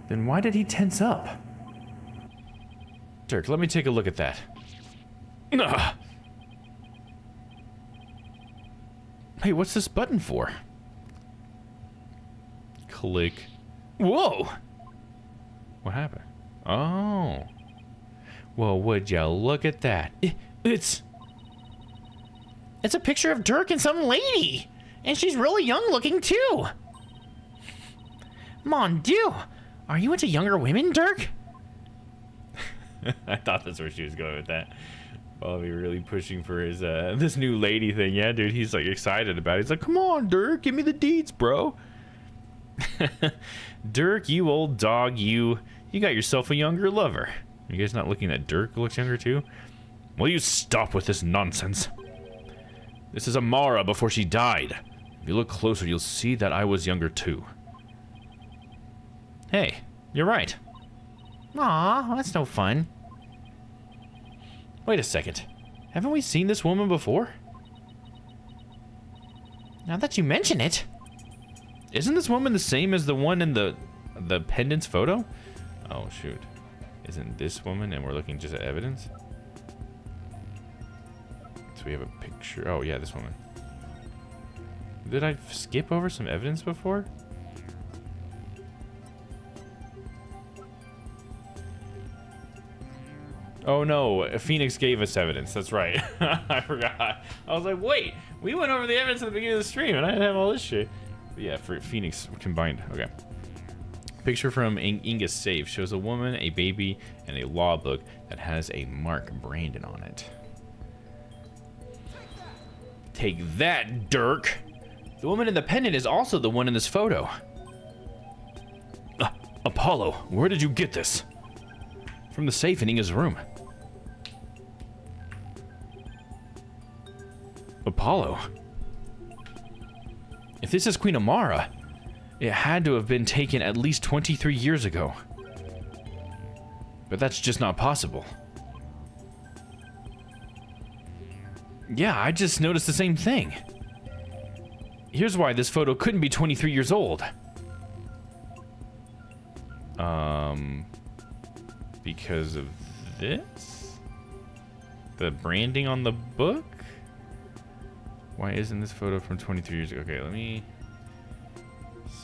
Then why did he tense up? Dirk, let me take a look at that. Ugh. Hey, what's this button for? Click. Whoa! What happened? Oh. Well, would you look at that? It's It's a picture of Dirk and some lady. And she's really young looking too. Mon Dieu. Are you into younger women, Dirk? I thought that's where she was going with that. Bobby really pushing for his this new lady thing. Yeah, dude, he's like excited about it. He's like, come on, Dirk, give me the deeds, bro. Dirk, you old dog, you got yourself a younger lover. You guys not looking at Dirk looks younger too? Will you stop with this nonsense? This is Amara before she died. If you look closer, you'll see that I was younger too. Hey, you're right. Aw, that's no fun. Wait a second. Haven't we seen this woman before? Now that you mention it. Isn't this woman the same as the one in the pendant's photo? Oh, shoot. Isn't this woman and we're looking just at evidence? So we have a picture. Oh, yeah, this woman. Did I skip over some evidence before? Oh no, Phoenix gave us evidence. That's right. I forgot. I was like, wait, we went over the evidence at the beginning of the stream and I didn't have all this shit. But yeah, for Phoenix combined. Okay. Picture from Inga's safe shows a woman, a baby, and a law book that has a mark branded on it. Take that, Dirk! The woman in the pendant is also the one in this photo. Apollo, where did you get this? From the safe in Inga's room. Apollo? If this is Queen Amara, it had to have been taken at least 23 years ago. But that's just not possible. Yeah, I just noticed the same thing. Here's why this photo couldn't be 23 years old. Because of this? The branding on the book? Why isn't this photo from 23 years ago? Okay, let me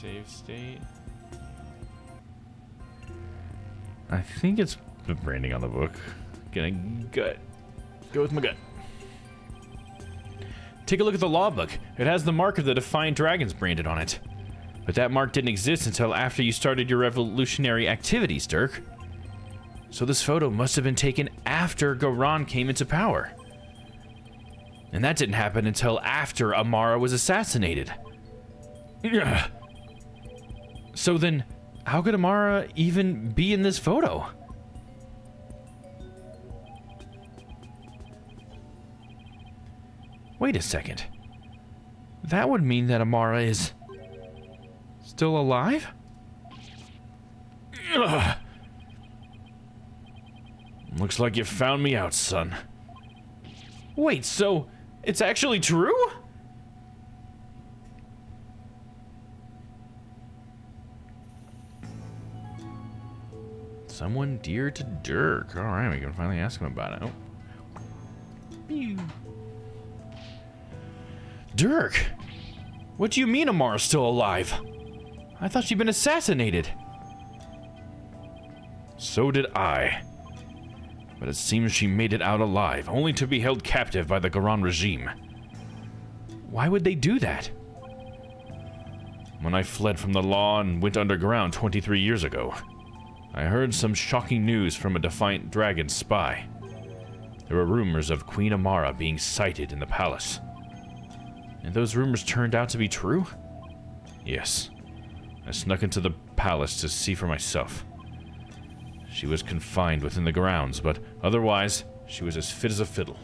save state. I think it's the branding on the book. Gonna go with my gut. Take a look at the law book. It has the mark of the Defiant Dragons branded on it. But that mark didn't exist until after you started your revolutionary activities, Dirk. So this photo must have been taken after Garan came into power. And that didn't happen until after Amara was assassinated. Ugh. So then, how could Amara even be in this photo? Wait a second. That would mean that Amara is still alive? Ugh. Looks like you found me out, son. Wait, so it's actually true? Someone dear to Dirk. All right, we can finally ask him about it. Oh. Pew. Dirk, what do you mean Amara's still alive? I thought she'd been assassinated. So did I. But it seems she made it out alive, only to be held captive by the Garan regime. Why would they do that? When I fled from the law and went underground 23 years ago, I heard some shocking news from a defiant dragon spy. There were rumors of Queen Amara being sighted in the palace. And those rumors turned out to be true? Yes. I snuck into the palace to see for myself. She was confined within the grounds, but otherwise, she was as fit as a fiddle.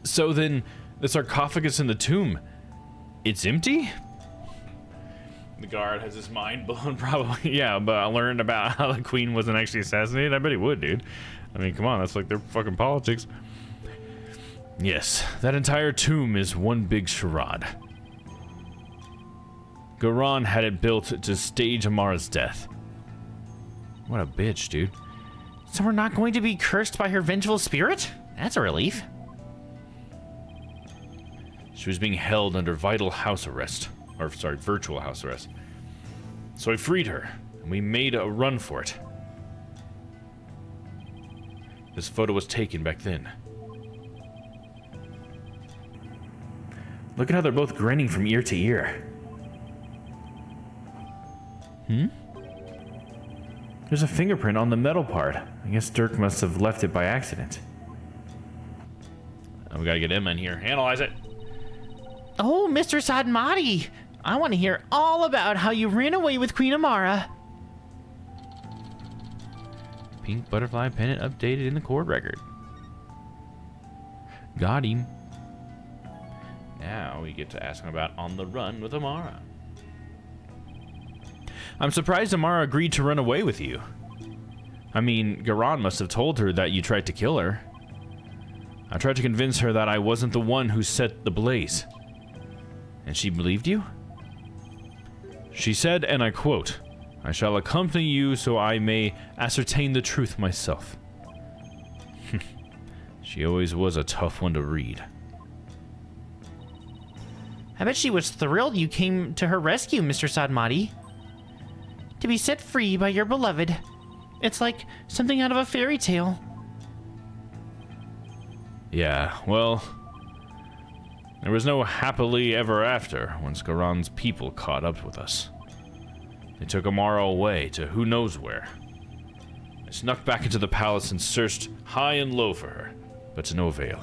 So then, the sarcophagus in the tomb, it's empty? The guard has his mind blown, probably. Yeah, but I learned about how the queen wasn't actually assassinated. I bet he would, dude. I mean, come on, that's like their fucking politics. Yes, that entire tomb is one big charade. Garan had it built to stage Amara's death. What a bitch, dude. So we're not going to be cursed by her vengeful spirit? That's a relief. She was being held under virtual house arrest. So I freed her, and we made a run for it. This photo was taken back then. Look at how they're both grinning from ear to ear. There's a fingerprint on the metal part. I guess Dirk must have left it by accident. We gotta get Emma in here. Analyze it. Oh, Mr. Sadmati! I want to hear all about how you ran away with Queen Amara. Pink butterfly pennant updated in the court record. Got him. Now we get to ask him about On the Run with Amara. I'm surprised Amara agreed to run away with you. I mean, Garan must have told her that you tried to kill her. I tried to convince her that I wasn't the one who set the blaze. And she believed you? She said, and I quote, "I shall accompany you so I may ascertain the truth myself." She always was a tough one to read. I bet she was thrilled you came to her rescue, Mr. Sadmati. To be set free by your beloved. It's like something out of a fairy tale. Yeah, well, there was no happily ever after once Garan's people caught up with us. They took Amara away to who knows where. I snuck back into the palace and searched high and low for her, but to no avail.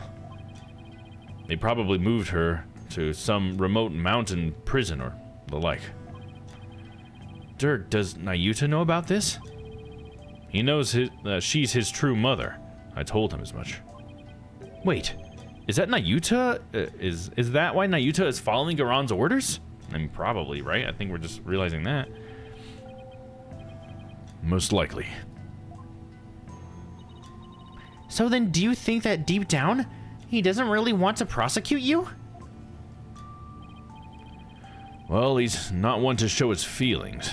They probably moved her to some remote mountain prison or the like. Dirk, does Nayuta know about this? He knows she's his true mother. I told him as much. Wait, is that Nayuta? Is that why Nayuta is following Garan's orders? I mean, probably, right? I think we're just realizing that. Most likely. So then do you think that deep down, he doesn't really want to prosecute you? Well, he's not one to show his feelings.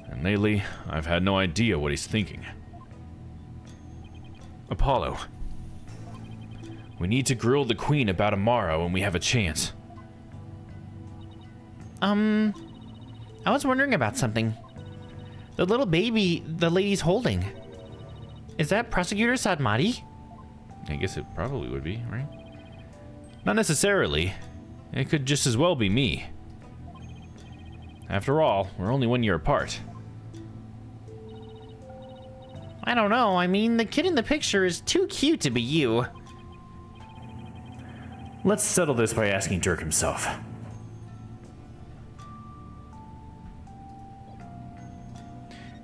And lately, I've had no idea what he's thinking. Apollo. We need to grill the queen about Amara when we have a chance. I was wondering about something. The little baby the lady's holding. Is that Prosecutor Sadmati? I guess it probably would be, right? Not necessarily. It could just as well be me. After all, we're only 1 year apart. I don't know. I mean, the kid in the picture is too cute to be you. Let's settle this by asking Dirk himself.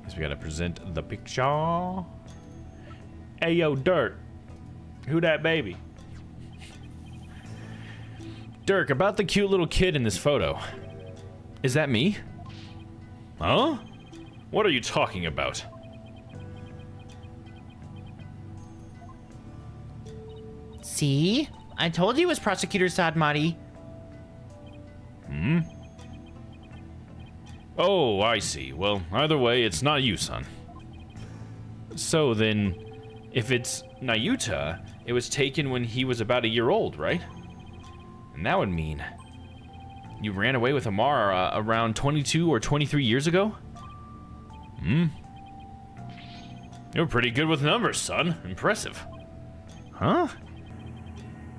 Guess we gotta present the picture. Hey, yo, Dirk. Who that baby? Dirk, about the cute little kid in this photo. Is that me? Huh? What are you talking about? See? I told you it was Prosecutor Sadmati. Oh, I see. Well, either way, it's not you, son. So then, if it's Nayuta, it was taken when he was about a year old, right? And that would mean you ran away with Amara around 22 or 23 years ago? You're pretty good with numbers, son. Impressive. Huh?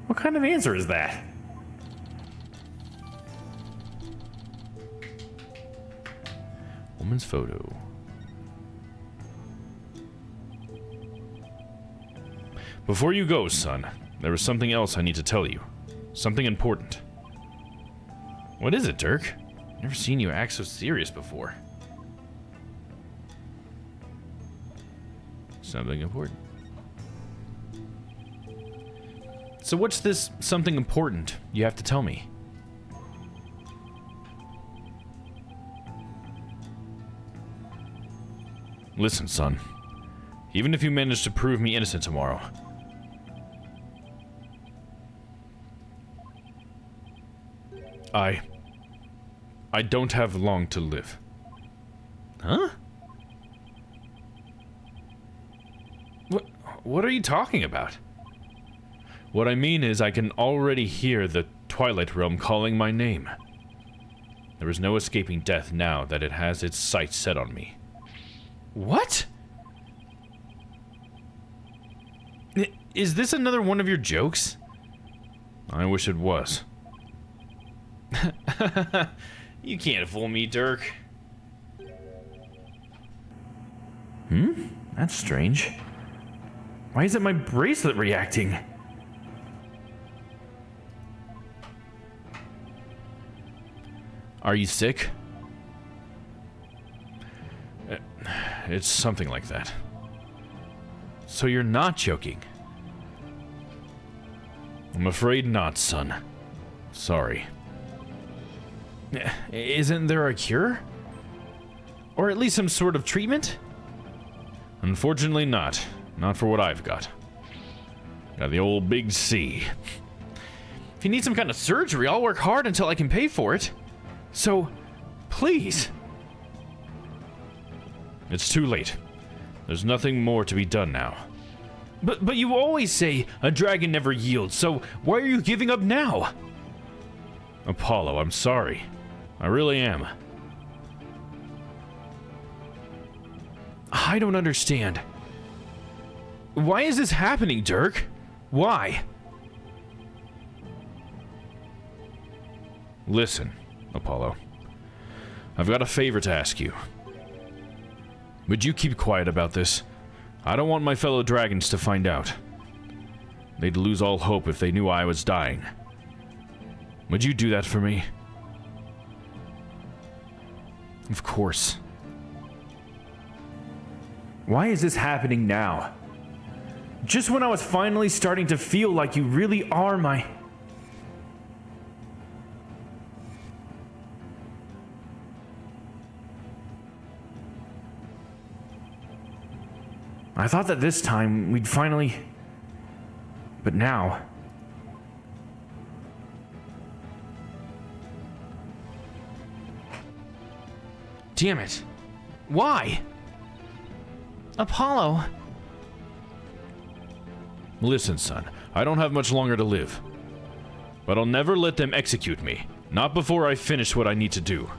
What kind of answer is that? Woman's photo. Before you go, son, there is something else I need to tell you. Something important. What is it, Dirk? Never seen you act so serious before. Something important. So what's this something important you have to tell me? Listen, son. Even if you manage to prove me innocent tomorrow, I don't have long to live. Huh? What are you talking about? What I mean is I can already hear the Twilight Realm calling my name. There is no escaping death now that it has its sights set on me. What? Is this another one of your jokes? I wish it was. You can't fool me, Dirk. That's strange. Why isn't my bracelet reacting? Are you sick? It's something like that. So you're not joking? I'm afraid not, son. Sorry. Isn't there a cure? Or at least some sort of treatment? Unfortunately not. Not for what I've got. Got the old big C. If you need some kind of surgery, I'll work hard until I can pay for it. So, please. It's too late. There's nothing more to be done now. But you always say a dragon never yields, so why are you giving up now? Apollo, I'm sorry. I really am. I don't understand. Why is this happening, Dirk? Why? Listen, Apollo. I've got a favor to ask you. Would you keep quiet about this? I don't want my fellow dragons to find out. They'd lose all hope if they knew I was dying. Would you do that for me? Of course. Why is this happening now? Just when I was finally starting to feel like you really are my... I thought that this time we'd finally... But now... Damn it. Why? Apollo. Listen, son. I don't have much longer to live. But I'll never let them execute me. Not before I finish what I need to do.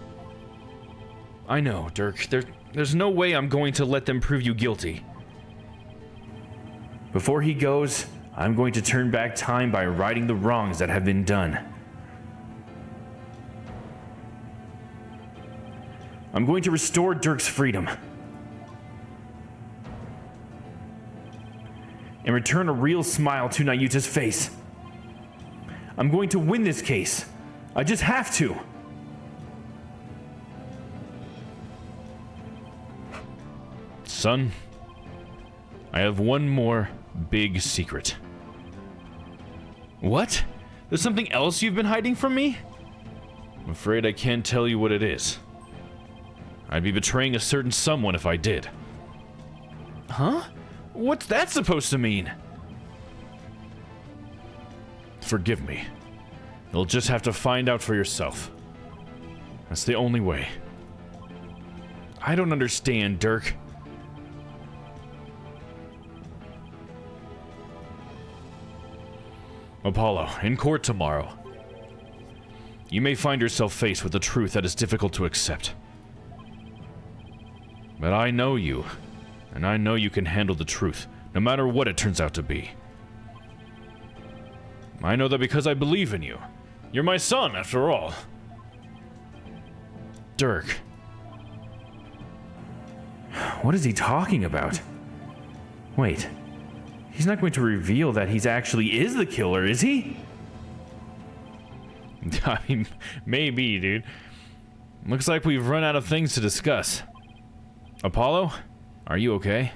I know, Dirk. There's no way I'm going to let them prove you guilty. Before he goes, I'm going to turn back time by righting the wrongs that have been done. I'm going to restore Dirk's freedom. And return a real smile to Nayuta's face. I'm going to win this case. I just have to. Son, I have one more big secret. What? There's something else you've been hiding from me? I'm afraid I can't tell you what it is. I'd be betraying a certain someone if I did. Huh? What's that supposed to mean? Forgive me. You'll just have to find out for yourself. That's the only way. I don't understand, Dirk. Apollo, in court tomorrow. You may find yourself faced with a truth that is difficult to accept. But I know you, and I know you can handle the truth, no matter what it turns out to be. I know that because I believe in you. You're my son, after all. Dirk. What is he talking about? Wait. He's not going to reveal that he's actually is the killer, is he? I mean, maybe, dude. Looks like we've run out of things to discuss. Apollo, are you okay?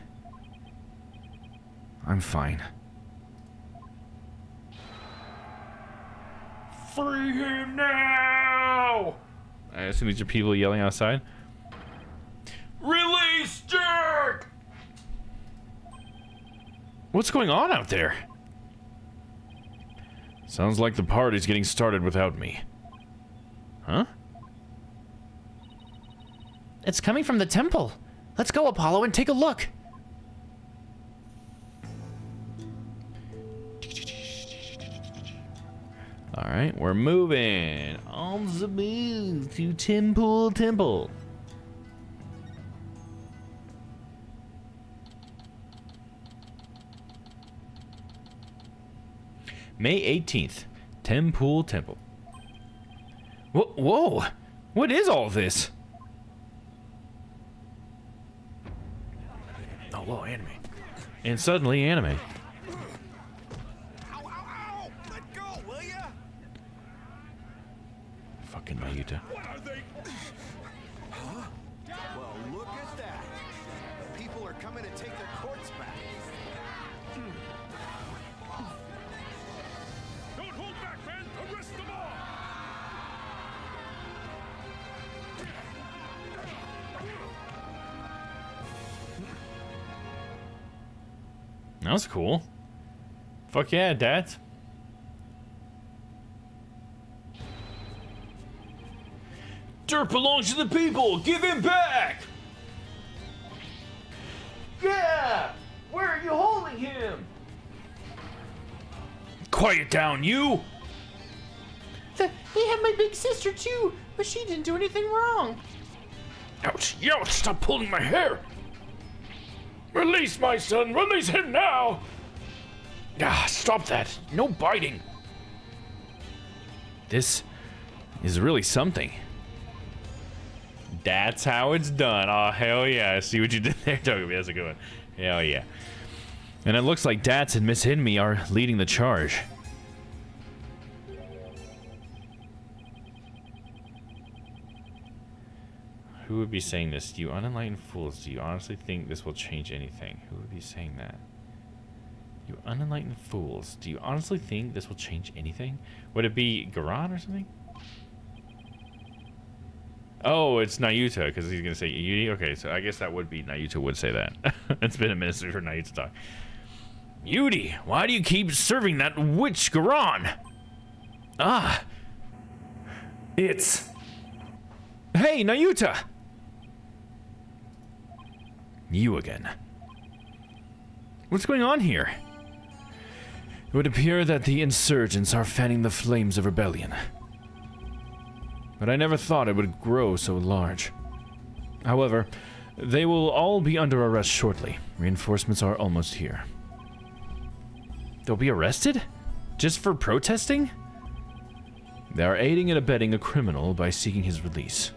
I'm fine. Free him now! I assume these are people yelling outside. Release Dirk! What's going on out there? Sounds like the party's getting started without me. Huh? It's coming from the temple. Let's go, Apollo, and take a look. Alright, we're moving on the move to Temple. May 18th, Temple. Whoa! What is all this? Oh, whoa, anime. And suddenly, anime. Ow! Let go, will ya? Fucking Mayuta. What are they? Huh? Well, look at that. The people are coming to take their courts back. Don't hold back, men! Arrest them all! That was cool. Fuck yeah, Dad. Dirk belongs to the people! Give him back! Yeah! Where are you holding him? Quiet down, you! They have my big sister too, but she didn't do anything wrong. Ouch! Stop pulling my hair! Release my son! Release him now! Ah, stop that! No biting! This is really something. That's how it's done. Oh, hell yeah. I see what you did there, Togepi. That's a good one. Hell yeah. And it looks like Dats and Miss Hinme are leading the charge. Who would be saying this? You unenlightened fools, do you honestly think this will change anything? Who would be saying that? You unenlightened fools, do you honestly think this will change anything? Would it be Garan or something? Oh, it's Nayuta, because he's going to say Yudi. Okay, so I guess that would be Nayuta would say that. It's been a minute since for Nayuta to talk. Yudi, why do you keep serving that witch Garan? Ah. It's... Hey, Nayuta! You again. What's going on here? It would appear that the insurgents are fanning the flames of rebellion. But I never thought it would grow so large. However, they will all be under arrest shortly. Reinforcements are almost here. They'll be arrested? Just for protesting? They are aiding and abetting a criminal by seeking his release.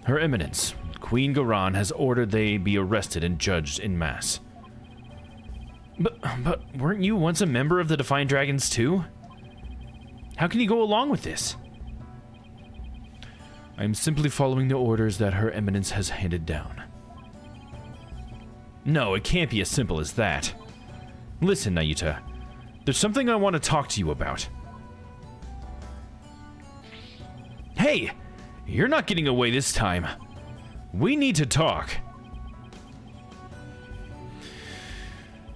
Her Eminence, Queen Garan, has ordered they be arrested and judged en masse. But weren't you once a member of the Defiant Dragons too? How can you go along with this? I am simply following the orders that Her Eminence has handed down. No, it can't be as simple as that. Listen, Nayuta. There's something I want to talk to you about. Hey! You're not getting away this time. We need to talk.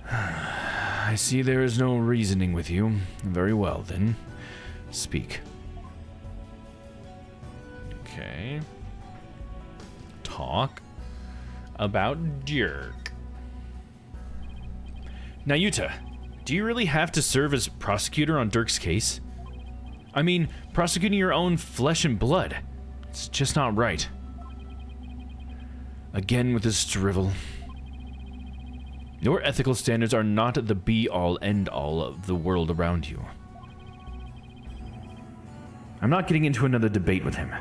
I see there is no reasoning with you. Very well, then. Speak. Okay. Talk about Dirk. Now, Yuta, do you really have to serve as prosecutor on Dirk's case? I mean, prosecuting your own flesh and blood. It's just not right. Again with this drivel. Your ethical standards are not the be-all, end-all of the world around you. I'm not getting into another debate with him.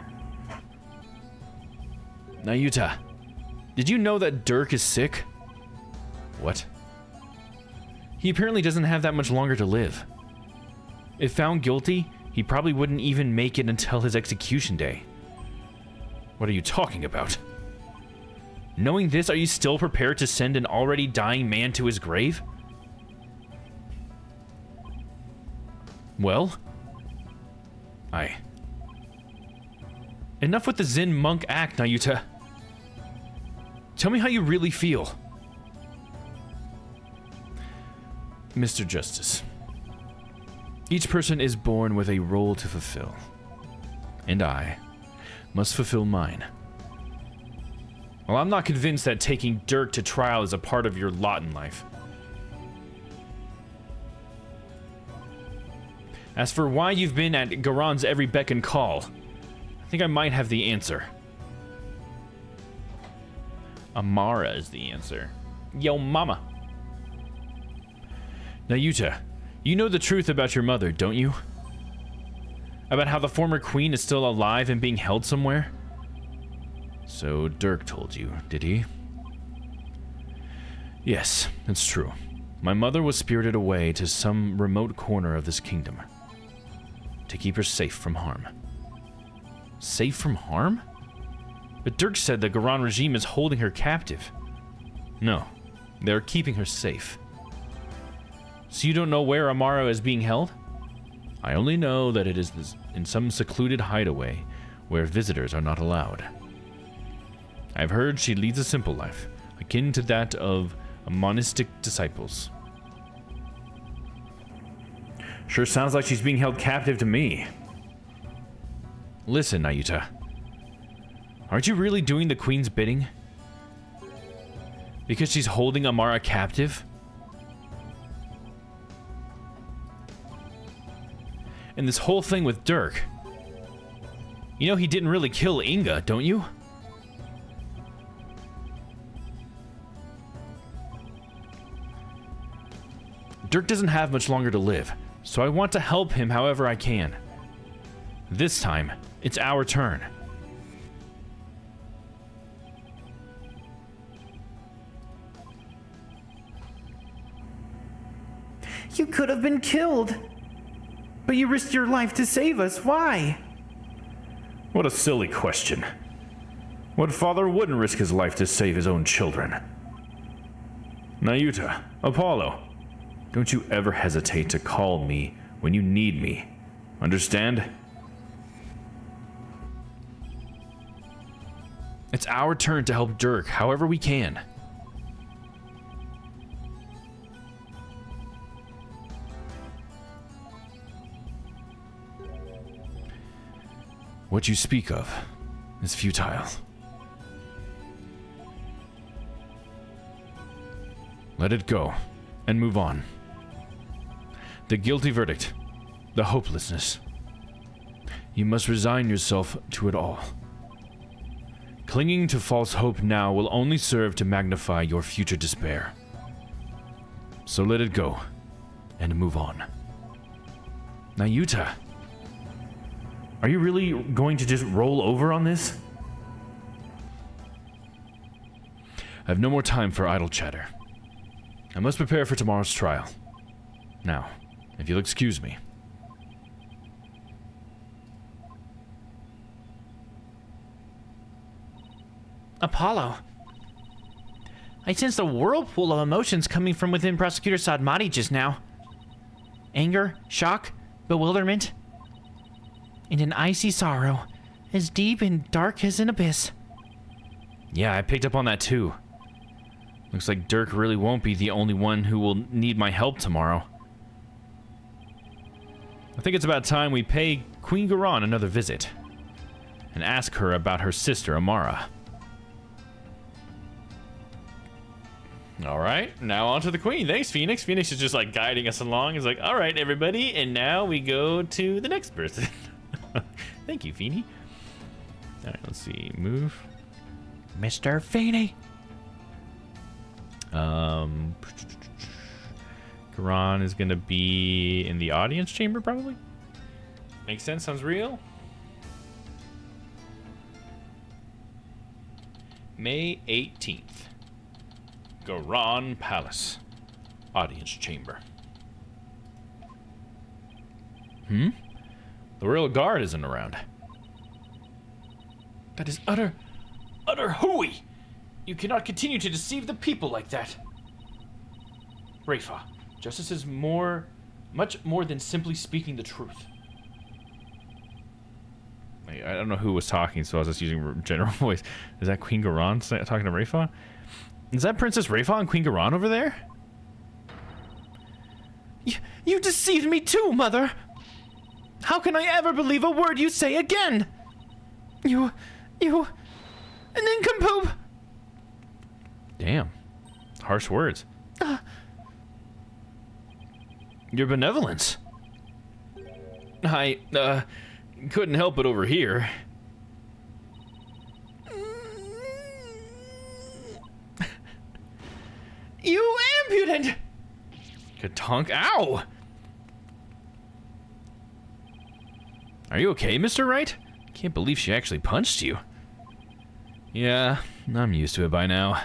Now, Yuta, did you know that Dirk is sick? What? He apparently doesn't have that much longer to live. If found guilty, he probably wouldn't even make it until his execution day. What are you talking about? Knowing this, are you still prepared to send an already dying man to his grave? Well, enough with the Zen monk act, Nayuta. Tell me how you really feel. Mr. Justice, each person is born with a role to fulfill, and I must fulfill mine. Well, I'm not convinced that taking Dirk to trial is a part of your lot in life. As for why you've been at Garon's every beck and call, I think I might have the answer. Amara is the answer. Yo, mama. Now, Yuta, you know the truth about your mother, don't you? About how the former queen is still alive and being held somewhere? So Dirk told you, did he? Yes, it's true. My mother was spirited away to some remote corner of this kingdom to keep her safe from harm. Safe from harm? But Dirk said the Garon regime is holding her captive. No, they're keeping her safe. So you don't know where Amara is being held? I only know that it is in some secluded hideaway where visitors are not allowed. I've heard she leads a simple life, akin to that of monastic disciples. Sure sounds like she's being held captive to me. Listen, Nayuta. Aren't you really doing the queen's bidding? Because she's holding Amara captive? And this whole thing with Dirk. You know he didn't really kill Inga, don't you? Dirk doesn't have much longer to live, so I want to help him however I can. This time, it's our turn. You could have been killed. But you risked your life to save us. Why? What a silly question. What father wouldn't risk his life to save his own children? Nayuta, Apollo, don't you ever hesitate to call me when you need me. Understand? It's our turn to help Dirk however we can. What you speak of is futile. Let it go and move on. The guilty verdict, the hopelessness. You must resign yourself to it all. Clinging to false hope now will only serve to magnify your future despair. So let it go and move on. Nayuta, are you really going to just roll over on this? I have no more time for idle chatter. I must prepare for tomorrow's trial. Now, if you'll excuse me. Apollo. I sensed a whirlpool of emotions coming from within Prosecutor Sadmati just now. Anger, shock, bewilderment, and an icy sorrow as deep and dark as an abyss. Yeah, I picked up on that too. Looks like Dirk really won't be the only one who will need my help tomorrow. I think it's about time we pay Queen Garan another visit and ask her about her sister Amara. All right, now on to the Queen. Thanks, Phoenix. Phoenix is just like guiding us along. He's like, all right, everybody, and now we go to the next person. Thank you, Feeny. All right, let's see. Move. Mr. Feeney. Garan is gonna be in the audience chamber, probably. Makes sense. Sounds real. May 18th. Garan Palace. Audience chamber. The Royal Guard isn't around. That is utter hooey! You cannot continue to deceive the people like that. Rafa, justice is much more than simply speaking the truth. I don't know who was talking, so I was just using general voice. Is that Queen Garan talking to Rafa? Is that Princess Rafa and Queen Garan over there? You deceived me too, Mother! How can I ever believe a word you say again? You... an nincompoop! Damn. Harsh words. Your benevolence. I, couldn't help it over here. You impudent! Katonk. Ow! Are you okay, Mr. Wright? Can't believe she actually punched you. Yeah, I'm used to it by now.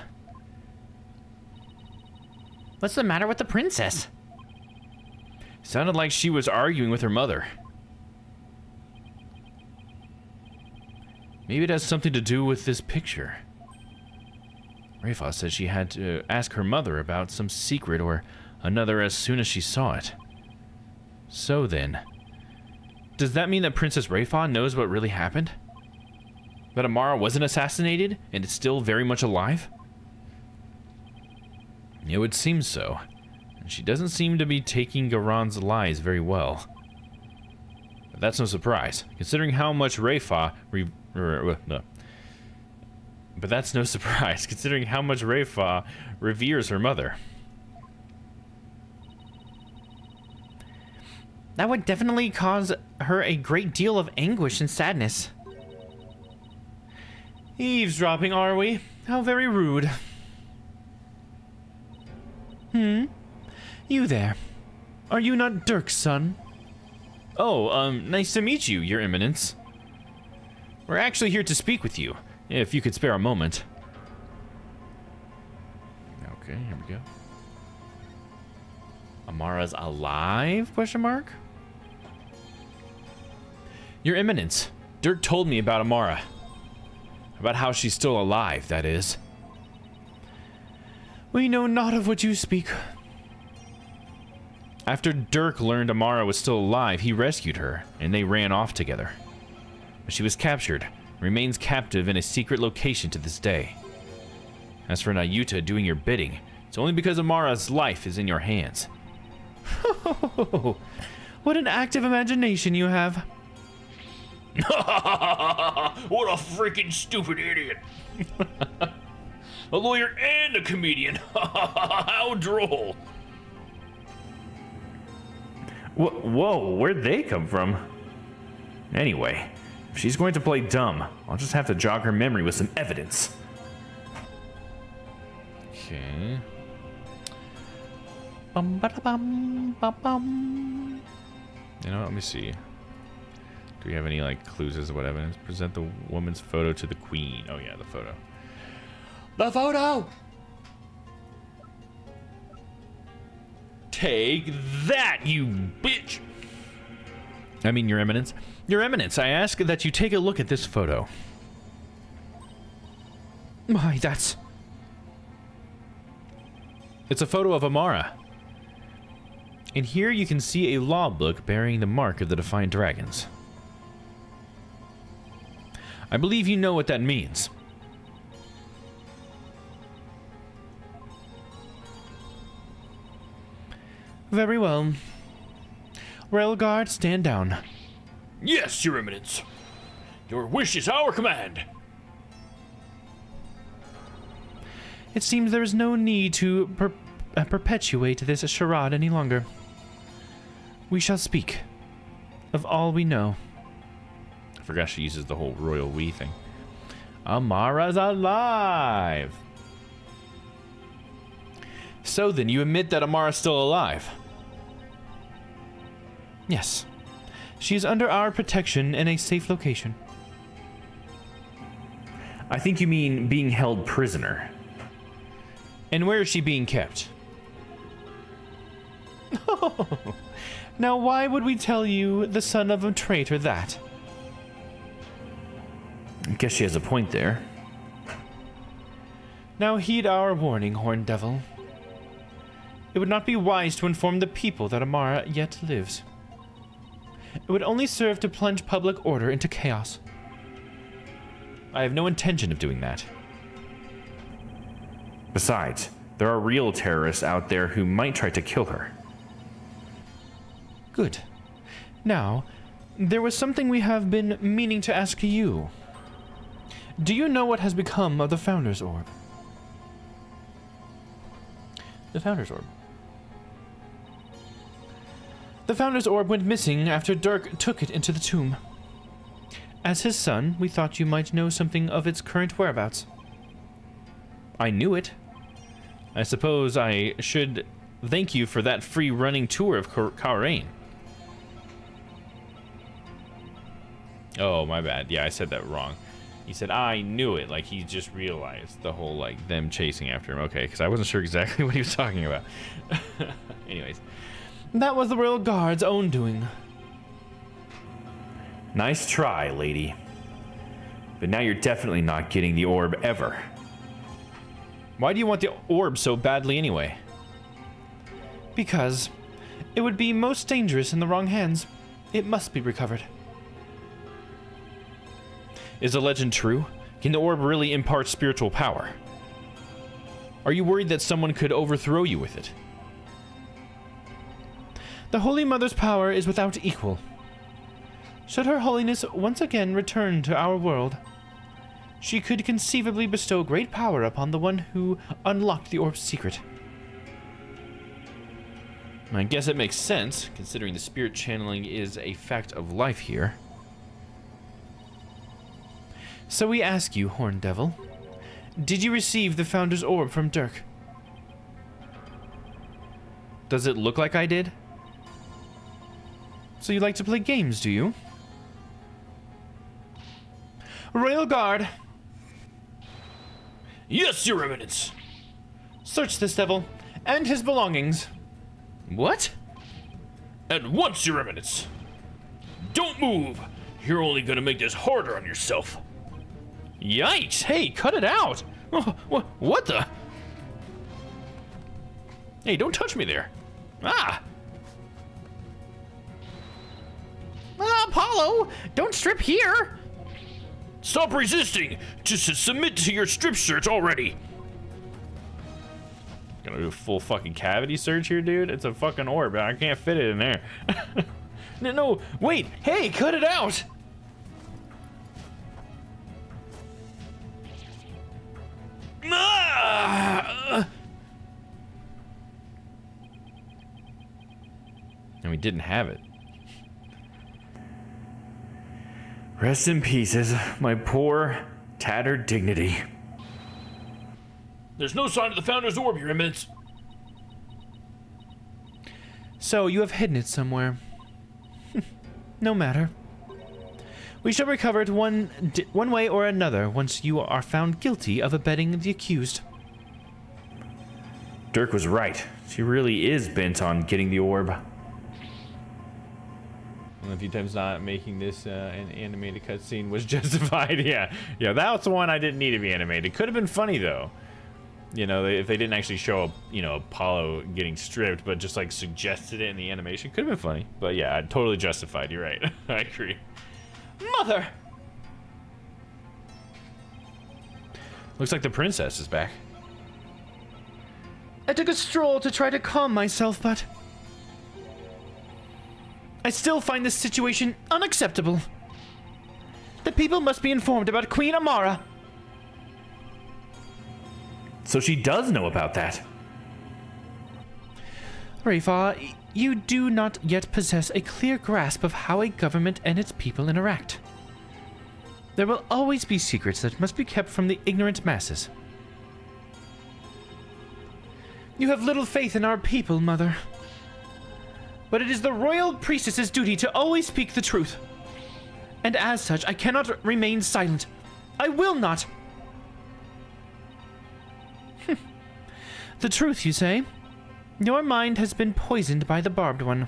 What's the matter with the princess? Sounded like she was arguing with her mother. Maybe it has something to do with this picture. Rafa said she had to ask her mother about some secret or another as soon as she saw it. So then, does that mean that Princess Rafa knows what really happened? That Amara wasn't assassinated and is still very much alive? It would seem so. And she doesn't seem to be taking Garan's lies very well. But that's no surprise, considering how much Rafa But that's no surprise, considering how much Rafa reveres her mother. That would definitely cause her a great deal of anguish and sadness. Eavesdropping, are we? How very rude. You there. Are you not Dirk's son? Oh, nice to meet you, Your Eminence. We're actually here to speak with you, if you could spare a moment. Okay, here we go. Amara's alive? Question mark? Your Eminence, Dirk told me about Amara. About how she's still alive, that is. We know not of what you speak. After Dirk learned Amara was still alive, he rescued her, and they ran off together. But she was captured, remains captive in a secret location to this day. As for Nayuta doing your bidding, it's only because Amara's life is in your hands. What an active imagination you have. What a freaking stupid idiot. A lawyer and a comedian. How droll. Whoa, where'd they come from? Anyway, if she's going to play dumb, I'll just have to jog her memory with some evidence. Okay. Bum ba da bum ba bum. You know, let me see. Do we have any, like, clues as to what evidence? Present the woman's photo to the queen. Oh, yeah, the photo. The photo! Take that, you bitch! I mean, Your Eminence. Your Eminence, I ask that you take a look at this photo. My, that's... It's a photo of Amara. And here you can see a law book bearing the mark of the Defiant Dragons. I believe you know what that means. Very well. Royal Guard, stand down. Yes, Your Eminence. Your wish is our command. It seems there is no need to perpetuate this charade any longer. We shall speak of all we know. I forgot she uses the whole royal we thing. Amara's alive! So then, you admit that Amara's still alive? Yes. She is under our protection in a safe location. I think you mean being held prisoner. And where is she being kept? Now why would we tell you, the son of a traitor, that? I guess she has a point there. Now heed our warning, Horned Devil. It would not be wise to inform the people that Amara yet lives. It would only serve to plunge public order into chaos. I have no intention of doing that. Besides, there are real terrorists out there who might try to kill her. Good. Now, there was something we have been meaning to ask you. Do you know what has become of the Founder's Orb? The Founder's Orb. The Founder's Orb went missing after Dirk took it into the tomb. As his son, we thought you might know something of its current whereabouts. I knew it. I suppose I should thank you for that free running tour of Karain. Oh, my bad. Yeah, I said that wrong. He said, I knew it. Like, he just realized the whole, like, them chasing after him. Okay, because I wasn't sure exactly what he was talking about. Anyways. That was the Royal Guard's own doing. Nice try, lady. But now you're definitely not getting the orb ever. Why do you want the orb so badly anyway? Because it would be most dangerous in the wrong hands. It must be recovered. Is the legend true? Can the orb really impart spiritual power? Are you worried that someone could overthrow you with it? The Holy Mother's power is without equal. Should Her Holiness once again return to our world, she could conceivably bestow great power upon the one who unlocked the orb's secret. I guess it makes sense, considering the spirit channeling is a fact of life here. So we ask you, Horned Devil, did you receive the Founder's Orb from Dirk? Does it look like I did? So you like to play games, do you? Royal Guard! Yes, Your Eminence. Search this devil and his belongings. What? At once, Your Eminence. Don't move. You're only gonna make this harder on yourself. Yikes! Hey, cut it out! Oh, what the? Hey, don't touch me there. Ah! Apollo, don't strip here! Stop resisting! Just to submit to your strip search already! Gonna do a full fucking cavity search here, dude? It's a fucking orb. I can't fit it in there. No, wait! Hey, cut it out! And we didn't have it. Rest in pieces, my poor, tattered dignity. There's no sign of the Founder's Orb, Your Eminence. So you have hidden it somewhere. No matter. We shall recover it one way or another once you are found guilty of abetting the accused. Dirk was right. She really is bent on getting the orb. One of the few times not making this an animated cutscene was justified. Yeah, that was the one I didn't need to be animated. Could have been funny though. You know, if they didn't actually show, Apollo getting stripped, but just like suggested it in the animation, could have been funny. But yeah, totally justified. You're right. I agree. Mother! Looks like the princess is back. I took a stroll to try to calm myself, but I still find this situation unacceptable. The people must be informed about Queen Amara. So she does know about that. Rayfa, you do not yet possess a clear grasp of how a government and its people interact. There will always be secrets that must be kept from the ignorant masses. You have little faith in our people, Mother. But it is the royal priestess's duty to always speak the truth. And as such, I cannot remain silent. I will not. The truth, you say? Your mind has been poisoned by the barbed one.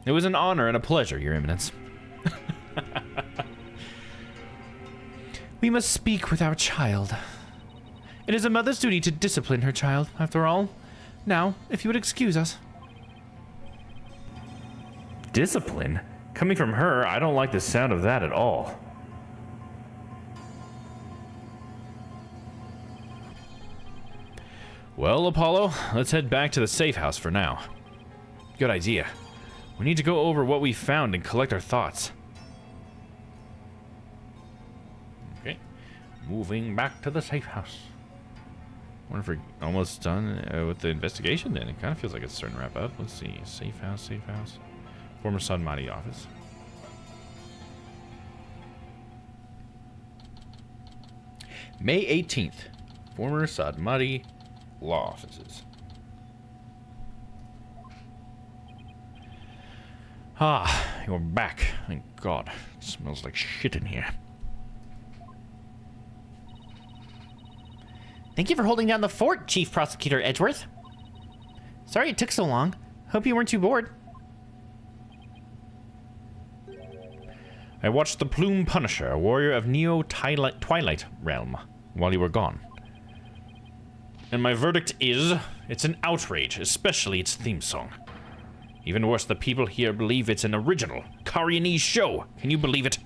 It was an honor and a pleasure, Your Eminence. We must speak with our child. It is a mother's duty to discipline her child, after all. Now, if you would excuse us. Discipline? Coming from her, I don't like the sound of that at all. Well, Apollo, let's head back to the safe house for now. Good idea. We need to go over what we found and collect our thoughts. Okay. Moving back to the safe house. Wonder if we're almost done with the investigation then. It kind of feels like it's starting to wrap up. Let's see. Safe house, safe house. Former Sadmati office. May 18th. Former Sadmati law offices. Ah, you're back. Thank God. It smells like shit in here. Thank you for holding down the fort, Chief Prosecutor Edgeworth. Sorry it took so long. Hope you weren't too bored. I watched the Plume Punisher, a warrior of Neo-Twilight realm, while you were gone. And my verdict is, it's an outrage, especially its theme song. Even worse, the people here believe it's an original Karianese show. Can you believe it?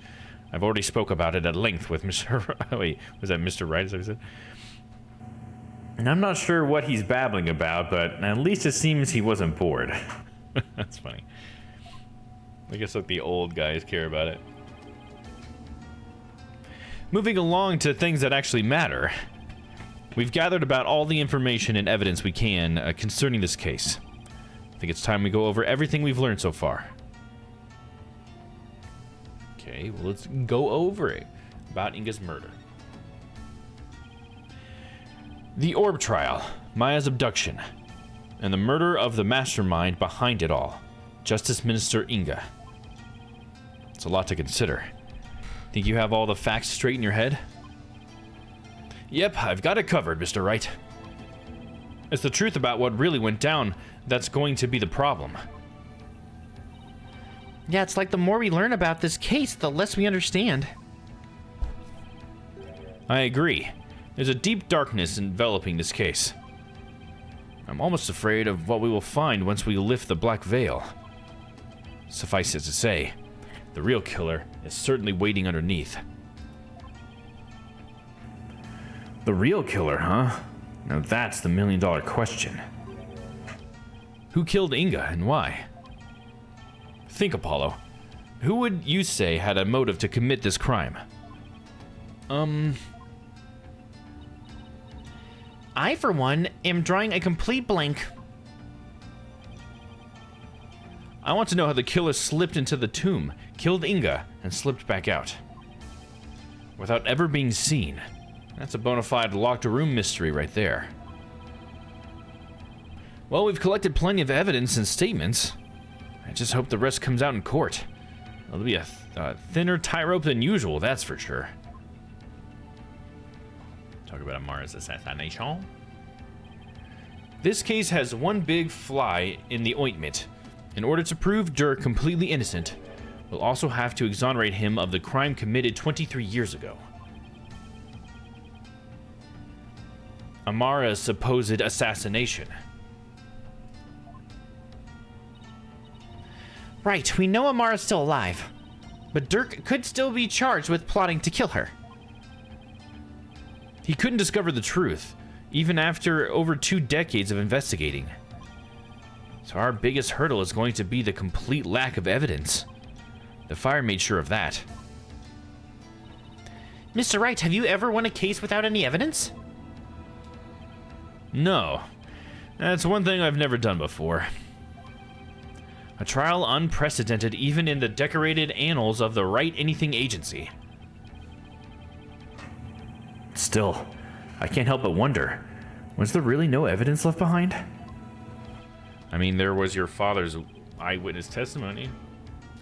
I've already spoke about it at length with Mr. Wait, was that Mr. Wright, is that what he said? And I'm not sure what he's babbling about, but at least it seems he wasn't bored. That's funny. I guess like the old guys care about it. Moving along to things that actually matter. We've gathered about all the information and evidence we can concerning this case. I think it's time we go over everything we've learned so far. Okay, well, let's go over it. About Inga's murder. The Orb Trial, Maya's abduction, and the murder of the mastermind behind it all, Justice Minister Inga. It's a lot to consider. Think you have all the facts straight in your head? Yep, I've got it covered, Mr. Wright. It's the truth about what really went down that's going to be the problem. Yeah, it's like the more we learn about this case, the less we understand. I agree. There's a deep darkness enveloping this case. I'm almost afraid of what we will find once we lift the black veil. Suffice it to say, the real killer is certainly waiting underneath. The real killer, huh? Now that's the million-dollar question. Who killed Inga and why? Think, Apollo. Who would you say had a motive to commit this crime? I, for one, am drawing a complete blank. I want to know how the killer slipped into the tomb, killed Inga, and slipped back out. Without ever being seen. That's a bona fide locked room mystery right there. Well, we've collected plenty of evidence and statements. I just hope the rest comes out in court. It'll be a thinner tightrope than usual, that's for sure. Talk about Amara's assassination. This case has one big fly in the ointment. In order to prove Dirk completely innocent, we'll also have to exonerate him of the crime committed 23 years ago. Amara's supposed assassination. Right, we know Amara's still alive. But Dirk could still be charged with plotting to kill her. He couldn't discover the truth, even after over 2 decades of investigating. So our biggest hurdle is going to be the complete lack of evidence. The fire made sure of that. Mr. Wright, have you ever won a case without any evidence? No. That's one thing I've never done before. A trial unprecedented even in the decorated annals of the Write Anything Agency. Still, I can't help but wonder, was there really no evidence left behind? I mean, there was your father's eyewitness testimony.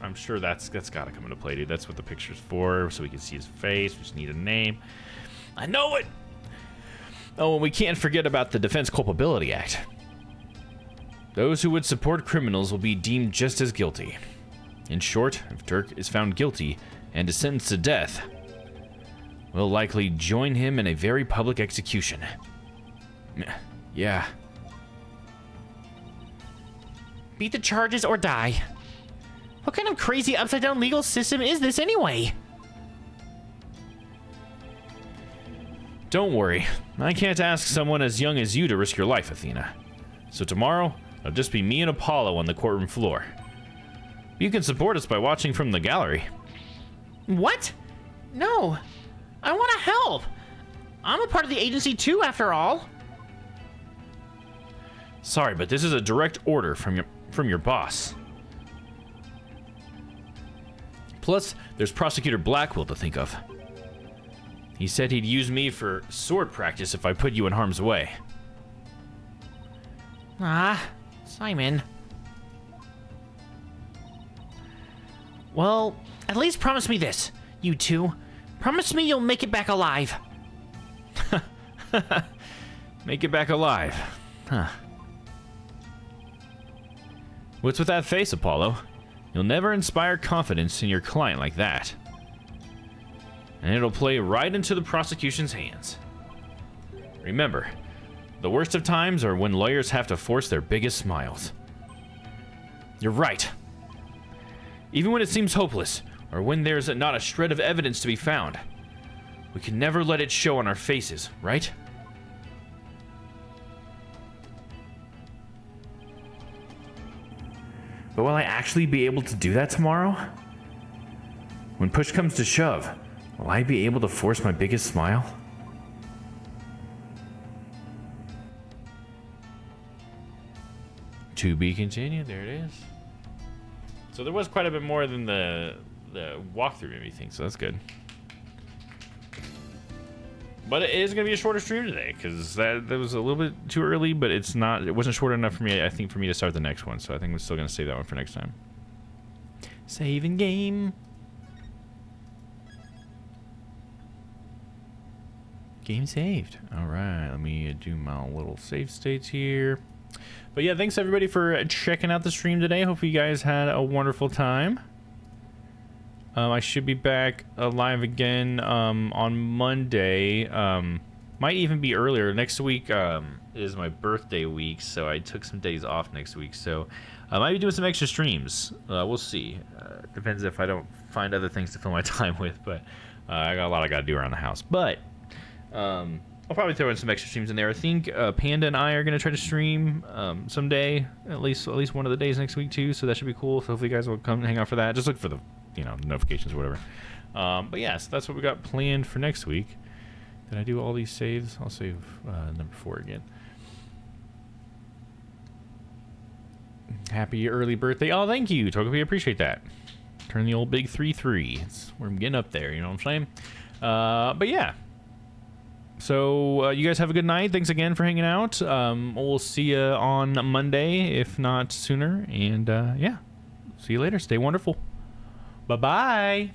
I'm sure that's got to come into play, dude. That's what the picture's for, so we can see his face. We just need a name. I know it! Oh, and we can't forget about the Defense Culpability Act. Those who would support criminals will be deemed just as guilty. In short, if Dirk is found guilty and is sentenced to death, we'll likely join him in a very public execution. Yeah. Beat the charges or die. What kind of crazy upside-down legal system is this anyway? Don't worry. I can't ask someone as young as you to risk your life, Athena. So tomorrow, it'll just be me and Apollo on the courtroom floor. You can support us by watching from the gallery. What? No. I want to help. I'm a part of the agency too, after all. Sorry, but this is a direct order from your boss. Plus, there's Prosecutor Blackwell to think of. He said he'd use me for sword practice if I put you in harm's way. Ah, Simon. Well, at least promise me this, you two. Promise me you'll make it back alive. Make it back alive. Huh. What's with that face, Apollo? You'll never inspire confidence in your client like that. And it'll play right into the prosecution's hands. Remember, the worst of times are when lawyers have to force their biggest smiles. You're right. Even when it seems hopeless, or when there's not a shred of evidence to be found, we can never let it show on our faces, right? But will I actually be able to do that tomorrow? When push comes to shove, will I be able to force my biggest smile? To be continued, there it is. So there was quite a bit more than the walkthrough made me think, so that's good. But it is going to be a shorter stream today, because that was a little bit too early, but it wasn't short enough for me, I think, for me to start the next one, so I think we're still going to save that one for next time. Saving game. Game saved. All right, let me do my little save states here. But yeah, thanks everybody for checking out the stream today. Hope you guys had a wonderful time. I should be back live again on Monday. Might even be earlier. Next week is my birthday week, so I took some days off next week. So I might be doing some extra streams. We'll see. Depends if I don't find other things to fill my time with. But I got a lot I got to do around the house. But I'll probably throw in some extra streams in there. I think Panda and I are going to try to stream someday, at least one of the days next week too. So that should be cool. So hopefully you guys will come and hang out for that. Just look for the notifications or whatever. But yes, that's what we got planned for next week. Did I do all these saves? I'll save number 4 again. Happy early birthday. Oh, thank you, Togepi. Appreciate that. Turn the old big 3-3. It's where I'm getting up there, you know what I'm saying? But yeah. So you guys have a good night. Thanks again for hanging out. We'll see you on Monday, if not sooner. And yeah, see you later. Stay wonderful. Bye-bye.